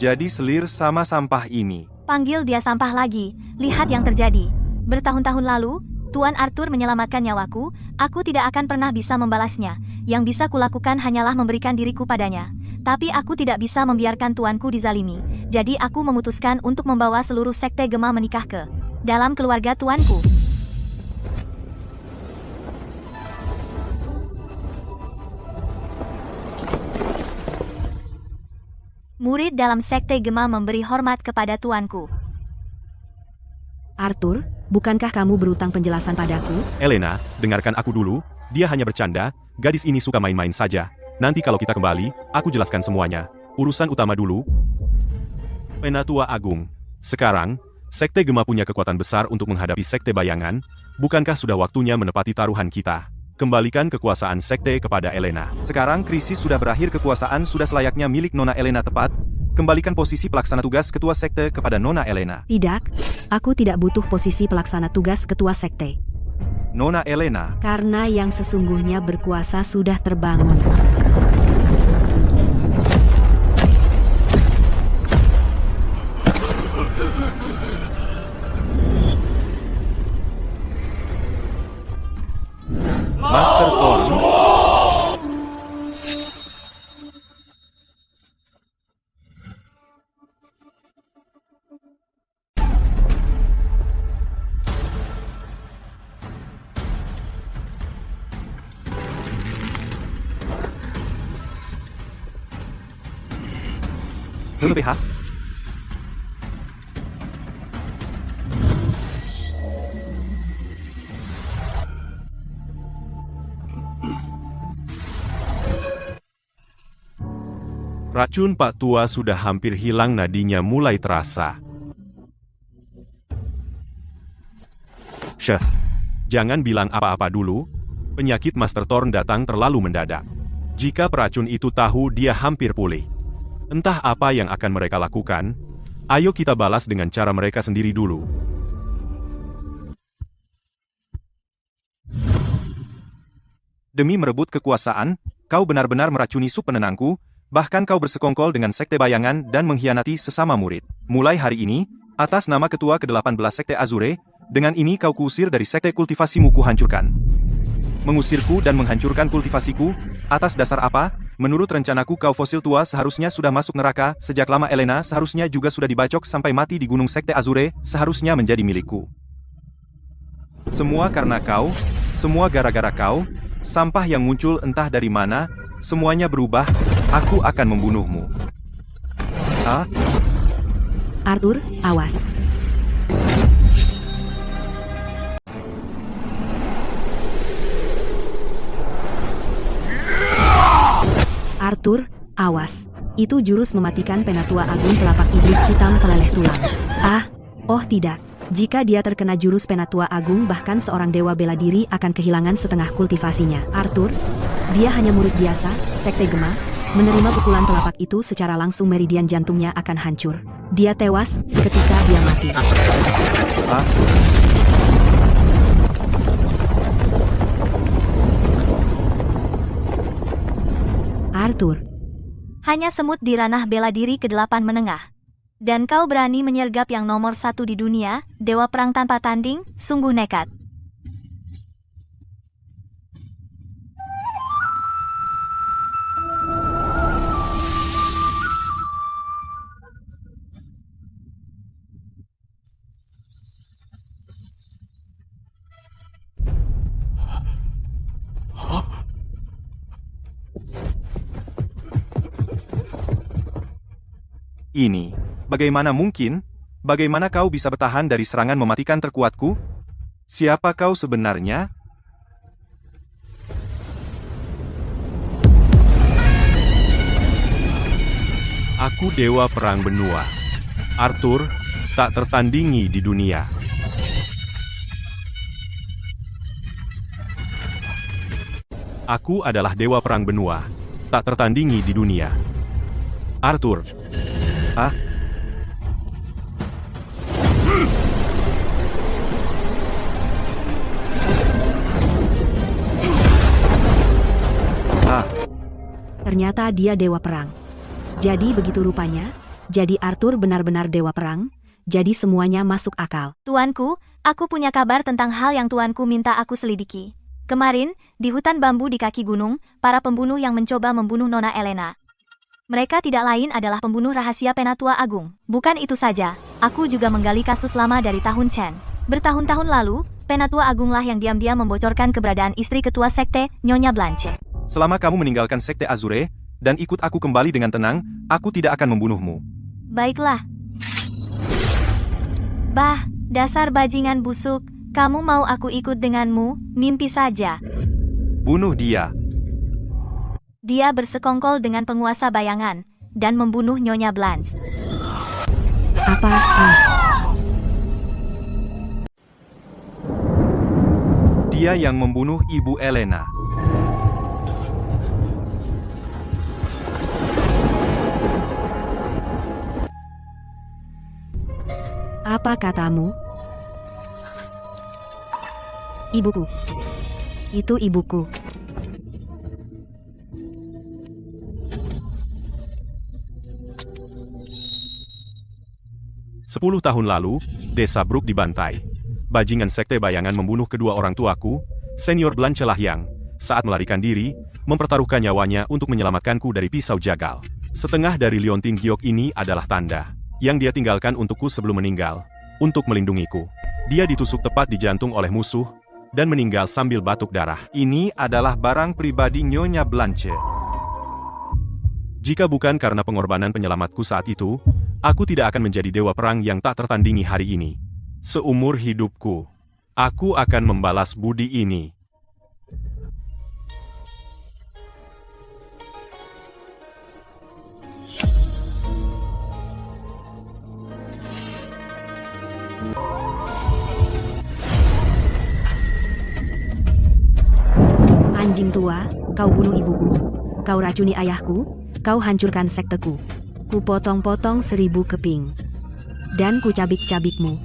Jadi selir sama sampah ini. Panggil dia sampah lagi. Lihat yang terjadi. Bertahun-tahun lalu, Tuan Arthur menyelamatkan nyawaku. Aku tidak akan pernah bisa membalasnya. Yang bisa kulakukan hanyalah memberikan diriku padanya. Tapi aku tidak bisa membiarkan tuanku dizalimi. Jadi aku memutuskan untuk membawa seluruh sekte Gema menikah ke dalam keluarga tuanku. Murid dalam sekte Gema memberi hormat kepada tuanku. Arthur, bukankah kamu berutang penjelasan padaku? Elena, dengarkan aku dulu, dia hanya bercanda, gadis ini suka main-main saja. Nanti kalau kita kembali, aku jelaskan semuanya. Urusan utama dulu. Penatua Agung. Sekarang, Sekte Gema punya kekuatan besar untuk menghadapi Sekte Bayangan, bukankah sudah waktunya menepati taruhan kita? Kembalikan kekuasaan Sekte kepada Elena. Sekarang krisis sudah berakhir, kekuasaan sudah selayaknya milik Nona Elena tepat. Kembalikan posisi pelaksana tugas Ketua Sekte kepada Nona Elena. Tidak, aku tidak butuh posisi pelaksana tugas Ketua Sekte. Nona Elena. Karena yang sesungguhnya berkuasa sudah terbangun. Master Thorn. LPH. Racun Pak Tua sudah hampir hilang, nadinya mulai terasa. Syeh, jangan bilang apa-apa dulu, penyakit Master Thorn datang terlalu mendadak. Jika peracun itu tahu dia hampir pulih. Entah apa yang akan mereka lakukan, ayo kita balas dengan cara mereka sendiri dulu. Demi merebut kekuasaan, kau benar-benar meracuni sup penenangku, bahkan kau bersekongkol dengan Sekte Bayangan dan mengkhianati sesama murid. Mulai hari ini, atas nama Ketua ke-18 Sekte Azure, dengan ini kau kuusir dari Sekte kultivasimu kuhancurkan. Mengusirku dan menghancurkan kultivasiku, atas dasar apa? Menurut rencanaku kau fosil tua seharusnya sudah masuk neraka, sejak lama Elena seharusnya juga sudah dibacok sampai mati di Gunung Sekte Azure, seharusnya menjadi milikku. Semua karena kau, semua gara-gara kau, sampah yang muncul entah dari mana, semuanya berubah, aku akan membunuhmu. Ah? Arthur, awas. Arthur, awas. Itu jurus mematikan Penatua Agung Telapak Iblis Hitam Peleleh Tulang. Ah, oh tidak. Jika dia terkena jurus Penatua Agung, bahkan seorang dewa bela diri akan kehilangan setengah kultivasinya. Arthur, dia hanya murid biasa, Sekte Gema. Menerima pukulan telapak itu secara langsung meridian jantungnya akan hancur. Dia tewas seketika dia mati. Ah? Arthur, Hanya semut di ranah bela diri ke-8 menengah. Dan kau berani menyergap yang nomor 1 di dunia, Dewa Perang tanpa tanding, sungguh nekat. Ini, bagaimana mungkin? Bagaimana kau bisa bertahan dari serangan mematikan terkuatku? Siapa kau sebenarnya? Aku Dewa Perang Benua. Arthur, tak tertandingi di dunia. Aku adalah Dewa Perang Benua, tak tertandingi di dunia. Arthur. Ah, Ternyata dia dewa perang. Jadi begitu rupanya. Jadi Arthur benar-benar dewa perang. Jadi semuanya masuk akal. Tuanku, aku punya kabar tentang hal yang tuanku minta aku selidiki. Kemarin, di hutan bambu di kaki gunung, para pembunuh yang mencoba membunuh Nona Elena. Mereka tidak lain adalah pembunuh rahasia Penatua Agung. Bukan itu saja, aku juga menggali kasus lama dari tahun Chen. Bertahun-tahun lalu, Penatua Agunglah yang diam-diam membocorkan keberadaan istri ketua sekte, Nyonya Blanche. selama kamu meninggalkan Sekte Azure, dan ikut aku kembali dengan tenang, aku tidak akan membunuhmu. Baiklah. Bah, dasar bajingan busuk, kamu mau aku ikut denganmu, mimpi saja. Bunuh dia. Dia bersekongkol dengan penguasa bayangan, dan membunuh Nyonya Blanche. Apa? Dia yang membunuh Ibu Elena. Apa katamu? Ibuku. Itu ibuku. Sepuluh tahun lalu, desa Brook dibantai. Bajingan sekte bayangan membunuh kedua orang tuaku, Senior Blanche lah yang, saat melarikan diri, mempertaruhkan nyawanya untuk menyelamatkanku dari pisau jagal. Setengah dari liontin giok ini adalah tanda yang dia tinggalkan untukku sebelum meninggal, untuk melindungiku. Dia ditusuk tepat di jantung oleh musuh, dan meninggal sambil batuk darah. Ini adalah barang pribadi Nyonya Blanche. Jika bukan karena pengorbanan penyelamatku saat itu, aku tidak akan menjadi dewa perang yang tak tertandingi hari ini. Seumur hidupku, aku akan membalas budi ini. Anjing tua, kau bunuh ibuku. Kau racuni ayahku, kau hancurkan sekteku. Ku potong-potong 1000 keping. Dan ku cabik-cabikmu.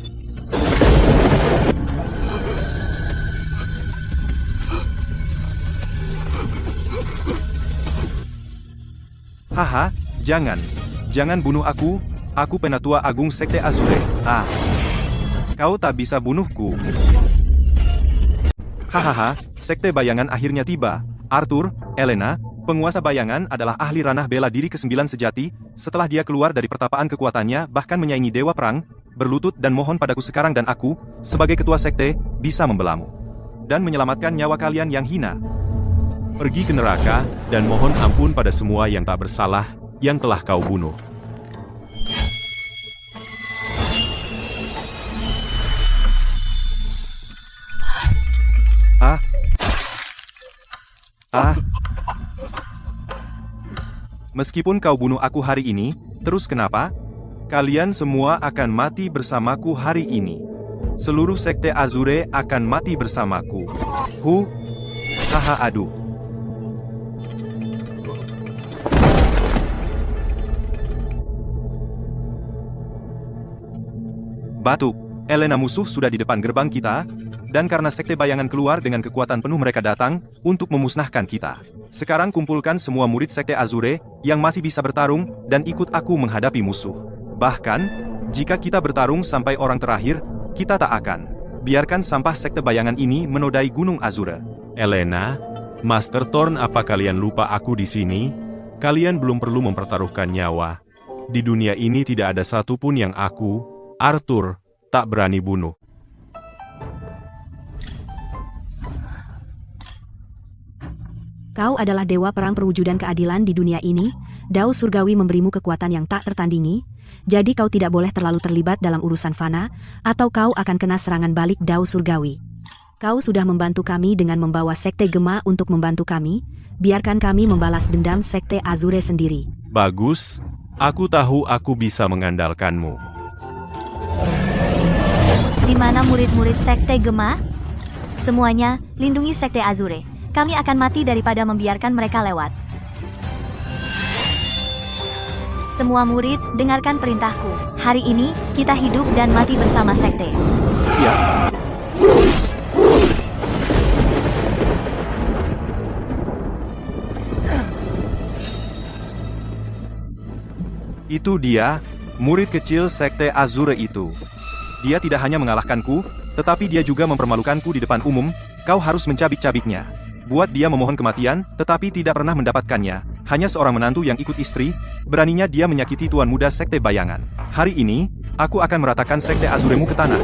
Haha, jangan. Jangan bunuh aku Penatua Agung Sekte Azure. Ah. Kau tak bisa bunuhku. Hahaha, Sekte Bayangan akhirnya tiba. Arthur, Elena, penguasa bayangan adalah ahli ranah bela diri ke-9 sejati, setelah dia keluar dari pertapaan kekuatannya bahkan menyaingi dewa perang, berlutut dan mohon padaku sekarang dan aku, sebagai ketua sekte, bisa membelamu. Dan menyelamatkan nyawa kalian yang hina. Pergi ke neraka, dan mohon ampun pada semua yang tak bersalah, yang telah kau bunuh. Meskipun kau bunuh aku hari ini, terus kenapa? Kalian semua akan mati bersamaku hari ini. Seluruh Sekte Azure akan mati bersamaku. Haha, aduh. Batuk, Elena musuh sudah di depan gerbang kita, dan karena Sekte Bayangan keluar dengan kekuatan penuh mereka datang, untuk memusnahkan kita. Sekarang kumpulkan semua murid Sekte Azure, yang masih bisa bertarung, dan ikut aku menghadapi musuh. Bahkan, jika kita bertarung sampai orang terakhir, kita tak akan biarkan sampah Sekte Bayangan ini menodai Gunung Azure. Elena, Master Thorn, apa kalian lupa aku di sini? Kalian belum perlu mempertaruhkan nyawa. Di dunia ini tidak ada satupun yang aku, Arthur, tak berani bunuh. Kau adalah dewa perang perwujudan keadilan di dunia ini, Dao Surgawi memberimu kekuatan yang tak tertandingi, jadi kau tidak boleh terlalu terlibat dalam urusan fana, atau kau akan kena serangan balik Dao Surgawi. Kau sudah membantu kami dengan membawa Sekte Gema untuk membantu kami, biarkan kami membalas dendam Sekte Azure sendiri. Bagus, aku tahu aku bisa mengandalkanmu. Di mana murid-murid Sekte Gema? Semuanya, lindungi Sekte Azure. Kami akan mati daripada membiarkan mereka lewat. Semua murid, dengarkan perintahku. Hari ini, kita hidup dan mati bersama Sekte. Siap. Itu dia, murid kecil Sekte Azure itu. Dia tidak hanya mengalahkanku, tetapi dia juga mempermalukanku di depan umum. Kau harus mencabik-cabiknya. Buat dia memohon kematian, tetapi tidak pernah mendapatkannya. Hanya seorang menantu yang ikut istri, beraninya dia menyakiti tuan muda Sekte Bayangan. Hari ini, aku akan meratakan Sekte Azuremu ke tanah.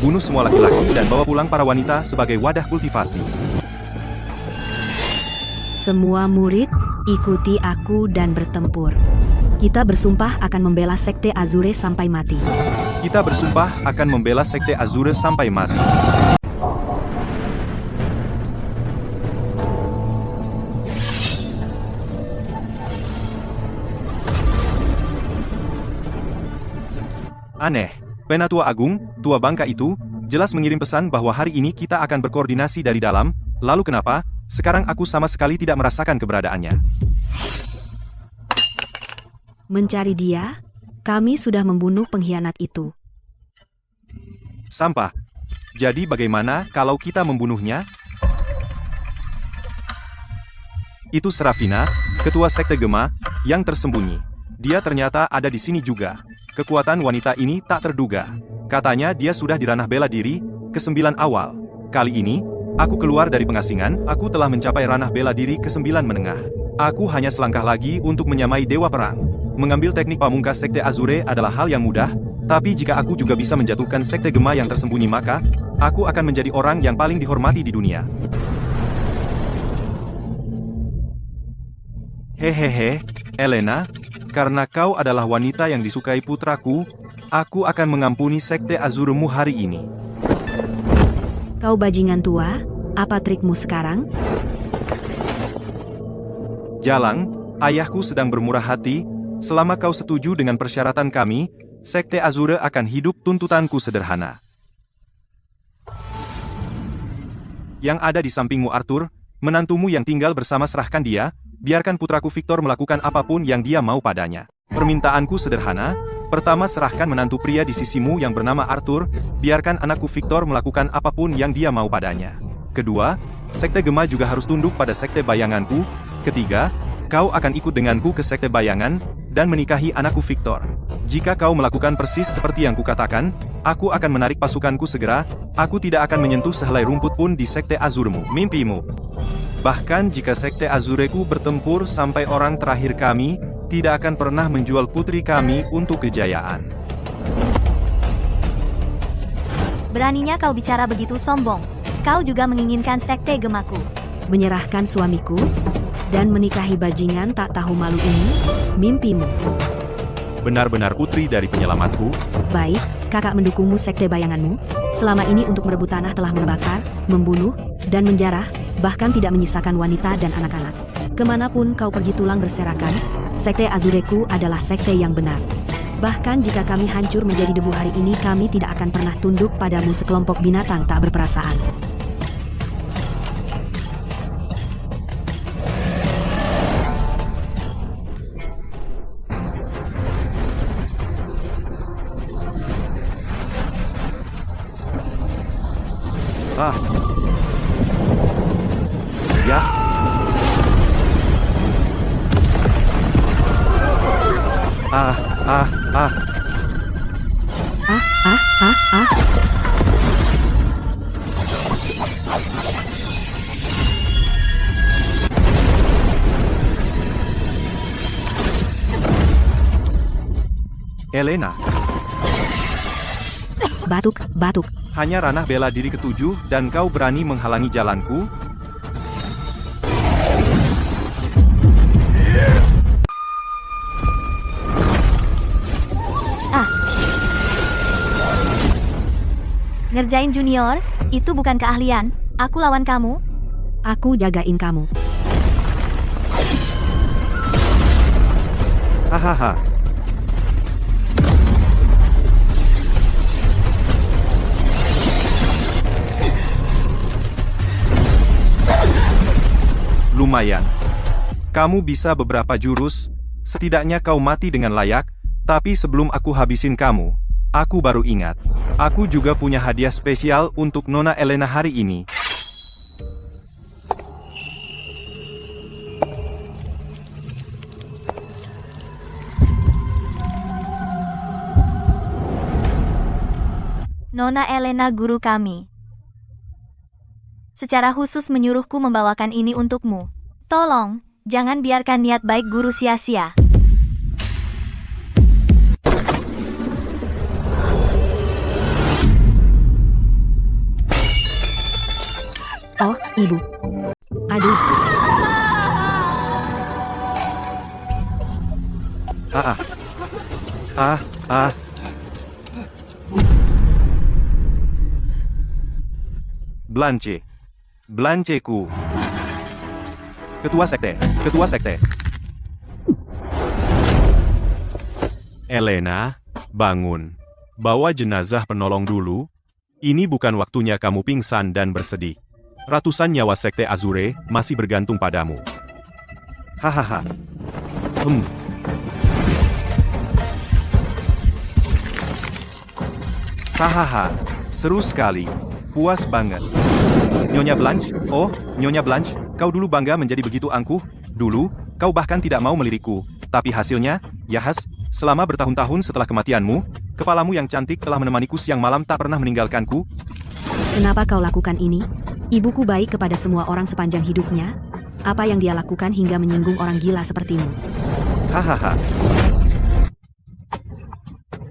Bunuh semua laki-laki dan bawa pulang para wanita sebagai wadah kultivasi. Semua murid, ikuti aku dan bertempur. Kita bersumpah akan membela Sekte Azure sampai mati. Kita bersumpah akan membela Sekte Azure sampai mati. Aneh, Penatua Agung, Tua Bangka itu, jelas mengirim pesan bahwa hari ini kita akan berkoordinasi dari dalam, lalu kenapa, sekarang aku sama sekali tidak merasakan keberadaannya. Mencari dia, kami sudah membunuh pengkhianat itu. Sampah. Jadi bagaimana kalau kita membunuhnya? Itu Serafina, ketua Sekte Gema, yang tersembunyi. Dia ternyata ada di sini juga. Kekuatan wanita ini tak terduga. Katanya dia sudah di ranah bela diri, ke-9 awal. Kali ini, aku keluar dari pengasingan, aku telah mencapai ranah bela diri ke-9 menengah. Aku hanya selangkah lagi untuk menyamai Dewa Perang. Mengambil teknik pamungkas Sekte Azure adalah hal yang mudah, tapi jika aku juga bisa menjatuhkan Sekte Gema yang tersembunyi maka, aku akan menjadi orang yang paling dihormati di dunia. Hehehe, Elena, karena kau adalah wanita yang disukai putraku, aku akan mengampuni Sekte Azuremu hari ini. Kau bajingan tua, apa trikmu sekarang? Jalang, ayahku sedang bermurah hati, selama kau setuju dengan persyaratan kami, Sekte Azure akan hidup tuntutanku sederhana. Yang ada di sampingmu Arthur, menantumu yang tinggal bersama serahkan dia, biarkan putraku Victor melakukan apapun yang dia mau padanya. Permintaanku sederhana, pertama serahkan menantu pria di sisimu yang bernama Arthur, biarkan anakku Victor melakukan apapun yang dia mau padanya. Kedua, Sekte Gema juga harus tunduk pada Sekte Bayanganku. Ketiga, kau akan ikut denganku ke Sekte Bayangan, dan menikahi anakku Victor. Jika kau melakukan persis seperti yang kukatakan, aku akan menarik pasukanku segera, aku tidak akan menyentuh sehelai rumput pun di Sekte Azuremu. Mimpimu. Bahkan jika Sekte Azureku bertempur sampai orang terakhir kami, tidak akan pernah menjual putri kami untuk kejayaan. Beraninya kau bicara begitu sombong. Kau juga menginginkan Sekte Gemaku. Menyerahkan suamiku, dan menikahi bajingan tak tahu malu ini, mimpimu. Benar-benar putri dari penyelamatku. Baik, kakak mendukungmu Sekte Bayanganmu. Selama ini untuk merebut tanah telah membakar, membunuh, dan menjarah, bahkan tidak menyisakan wanita dan anak-anak. Kemanapun kau pergi tulang berserakan, Sekte Azureku adalah sekte yang benar. Bahkan jika kami hancur menjadi debu hari ini, kami tidak akan pernah tunduk padamu sekelompok binatang tak berperasaan. Ya. Elena, Batuk. hanya ranah bela diri ke-7 dan kau berani menghalangi jalanku? Ngerjain junior, itu bukan keahlian. Aku lawan kamu. Aku jagain kamu. Hahaha. Lumayan. Kamu bisa beberapa jurus, setidaknya kau mati dengan layak, tapi sebelum aku habisin kamu, aku baru ingat. Aku juga punya hadiah spesial untuk Nona Elena hari ini. Nona Elena guru kami. Secara khusus menyuruhku membawakan ini untukmu. Tolong, jangan biarkan niat baik guru sia-sia. Oh, ibu. Aduh, Ah, ah, ah. Blanche. Blancheku. Ketua sekte. Ketua sekte. Elena, bangun. Bawa jenazah penolong dulu. Ini bukan waktunya kamu pingsan dan bersedih. Ratusan nyawa sekte Azure masih bergantung padamu. Hahaha. Hahaha. Seru sekali. Puas banget. Nyonya Blanche, oh, Nyonya Blanche, kau dulu bangga menjadi begitu angkuh. Dulu, kau bahkan tidak mau melirikku. Tapi hasilnya, Yahas, selama bertahun-tahun setelah kematianmu, kepalamu yang cantik telah menemaniku siang malam tak pernah meninggalkanku. kenapa kau lakukan ini? Ibuku baik kepada semua orang sepanjang hidupnya. Apa yang dia lakukan hingga menyinggung orang gila sepertimu? Hahaha.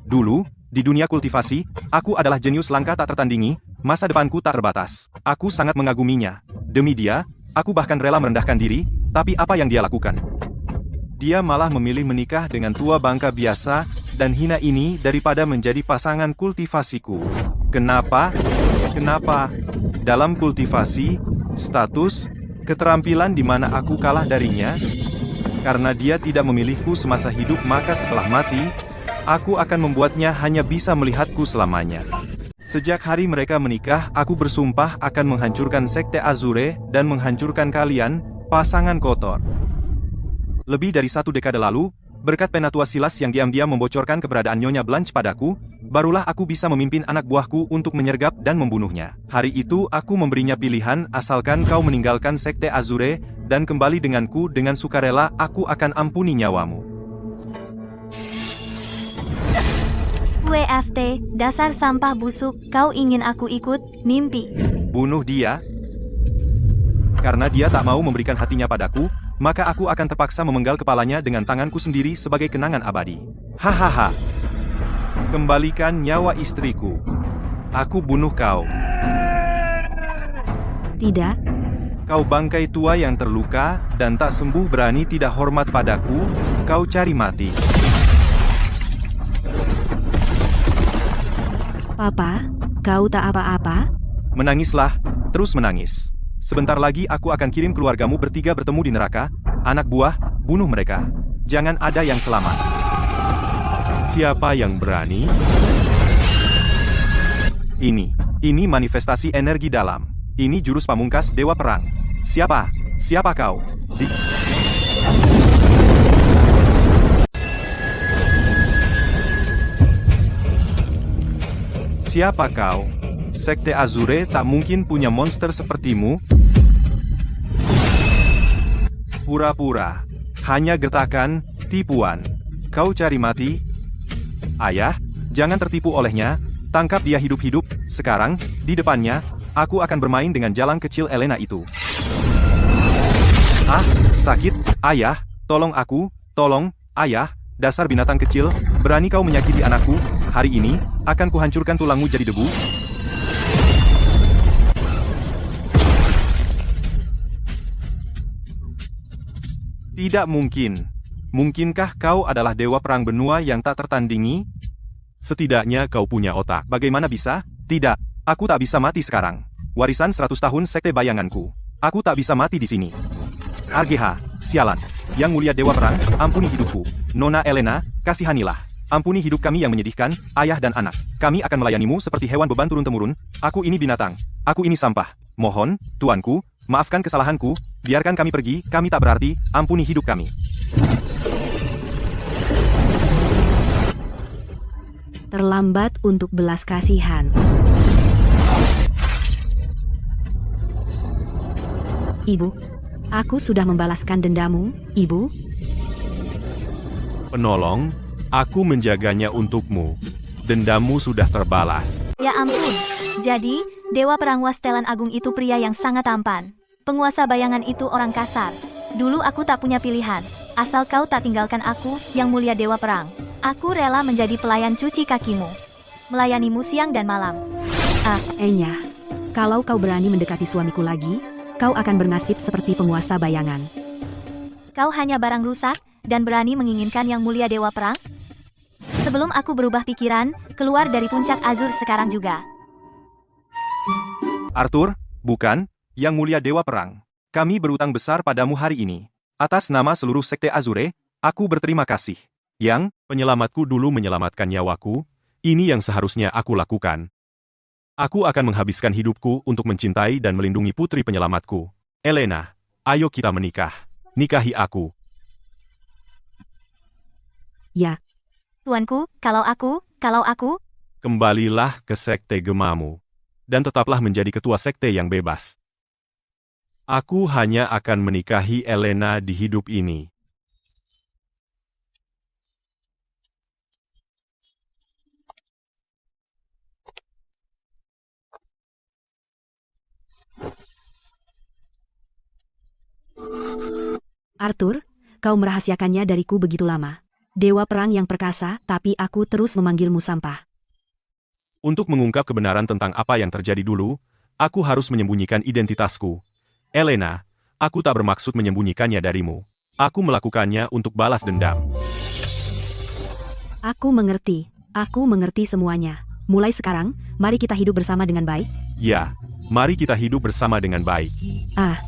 Dulu, di dunia kultivasi, aku adalah jenius langka tak tertandingi, masa depanku tak terbatas. Aku sangat mengaguminya. Demi dia, aku bahkan rela merendahkan diri, tapi apa yang dia lakukan? Dia malah memilih menikah dengan tua bangka biasa dan hina ini daripada menjadi pasangan kultivasiku. Kenapa? Kenapa? Dalam kultivasi, status, keterampilan di mana aku kalah darinya? Karena dia tidak memilihku semasa hidup, maka setelah mati, aku akan membuatnya hanya bisa melihatku selamanya. Sejak hari mereka menikah, aku bersumpah akan menghancurkan sekte Azure dan menghancurkan kalian, pasangan kotor. Lebih dari 1 dekade lalu, berkat Penatua Silas yang diam-diam membocorkan keberadaan Nyonya Blanche padaku, barulah aku bisa memimpin anak buahku untuk menyergap dan membunuhnya. Hari itu aku memberinya pilihan, asalkan kau meninggalkan sekte Azure dan kembali denganku dengan sukarela, aku akan ampuni nyawamu. WFT, dasar sampah busuk, kau ingin aku ikut, mimpi. Bunuh dia? Karena dia tak mau memberikan hatinya padaku, maka aku akan terpaksa memenggal kepalanya dengan tanganku sendiri sebagai kenangan abadi. Hahaha. Kembalikan nyawa istriku. Aku bunuh kau. Tidak, Kau bangkai tua yang terluka dan tak sembuh berani tidak hormat padaku, kau cari mati. Papa, kau tak apa-apa? Menangislah, terus menangis. Sebentar lagi aku akan kirim keluargamu bertiga bertemu di neraka. Anak buah, bunuh mereka. Jangan ada yang selamat. Siapa yang berani? Ini manifestasi energi dalam. Ini jurus pamungkas Dewa Perang. Siapa? Siapa kau? Siapa kau? Sekte Azure tak mungkin punya monster sepertimu. Pura-pura. Hanya gertakan, tipuan. Kau cari mati? Ayah, jangan tertipu olehnya. Tangkap dia hidup-hidup. Sekarang, di depannya, aku akan bermain dengan jalang kecil Elena itu. Ah, sakit. Ayah, tolong aku. Tolong, ayah. Dasar binatang kecil, berani kau menyakiti anakku. Hari ini, akan kuhancurkan tulangmu jadi debu. Tidak mungkin. Mungkinkah kau adalah dewa perang benua yang tak tertandingi? Setidaknya kau punya otak. Bagaimana bisa? Tidak. Aku tak bisa mati sekarang. Warisan 100 tahun sekte bayanganku. Aku tak bisa mati di sini. RGH, sialan. Yang mulia Dewa Perang, ampuni hidupku. Nona Elena, kasihanilah. Ampuni hidup kami yang menyedihkan, ayah dan anak. Kami akan melayanimu seperti hewan beban turun-temurun. Aku ini binatang. Aku ini sampah. Mohon, tuanku, maafkan kesalahanku. Biarkan kami pergi, kami tak berarti. Ampuni hidup kami. Terlambat untuk belas kasihan. Ibu, aku sudah membalaskan dendamu, Ibu. Penolong, aku menjaganya untukmu. Dendamu sudah terbalas. Ya ampun. Jadi, Dewa Perang Wastelan Agung itu pria yang sangat tampan. Penguasa bayangan itu orang kasar. Dulu aku tak punya pilihan. Asal kau tak tinggalkan aku, yang mulia Dewa Perang. Aku rela menjadi pelayan cuci kakimu. Melayanimu siang dan malam. Enya, kalau kau berani mendekati suamiku lagi, kau akan bernasib seperti penguasa bayangan. Kau hanya barang rusak, dan berani menginginkan yang mulia Dewa Perang? Sebelum aku berubah pikiran, keluar dari puncak Azur sekarang juga. Arthur, bukan, yang mulia Dewa Perang. Kami berutang besar padamu hari ini. Atas nama seluruh sekte Azure, aku berterima kasih. Yang, Penyelamatku dulu menyelamatkan nyawaku, ini yang seharusnya aku lakukan. Aku akan menghabiskan hidupku untuk mencintai dan melindungi putri penyelamatku. Elena, ayo kita menikah. Nikahi aku. Ya, Tuanku, kalau aku, Kembalilah ke sekte gemamu. Dan tetaplah menjadi ketua sekte yang bebas. Aku hanya akan menikahi Elena di hidup ini. Arthur, kau merahasiakannya dariku begitu lama. Dewa Perang yang perkasa, tapi aku terus memanggilmu sampah. Untuk mengungkap kebenaran tentang apa yang terjadi dulu, aku harus menyembunyikan identitasku. Elena, aku tak bermaksud menyembunyikannya darimu. Aku melakukannya untuk balas dendam. Aku mengerti semuanya. Mulai sekarang, mari kita hidup bersama dengan baik. Ya, mari kita hidup bersama dengan baik. Ah,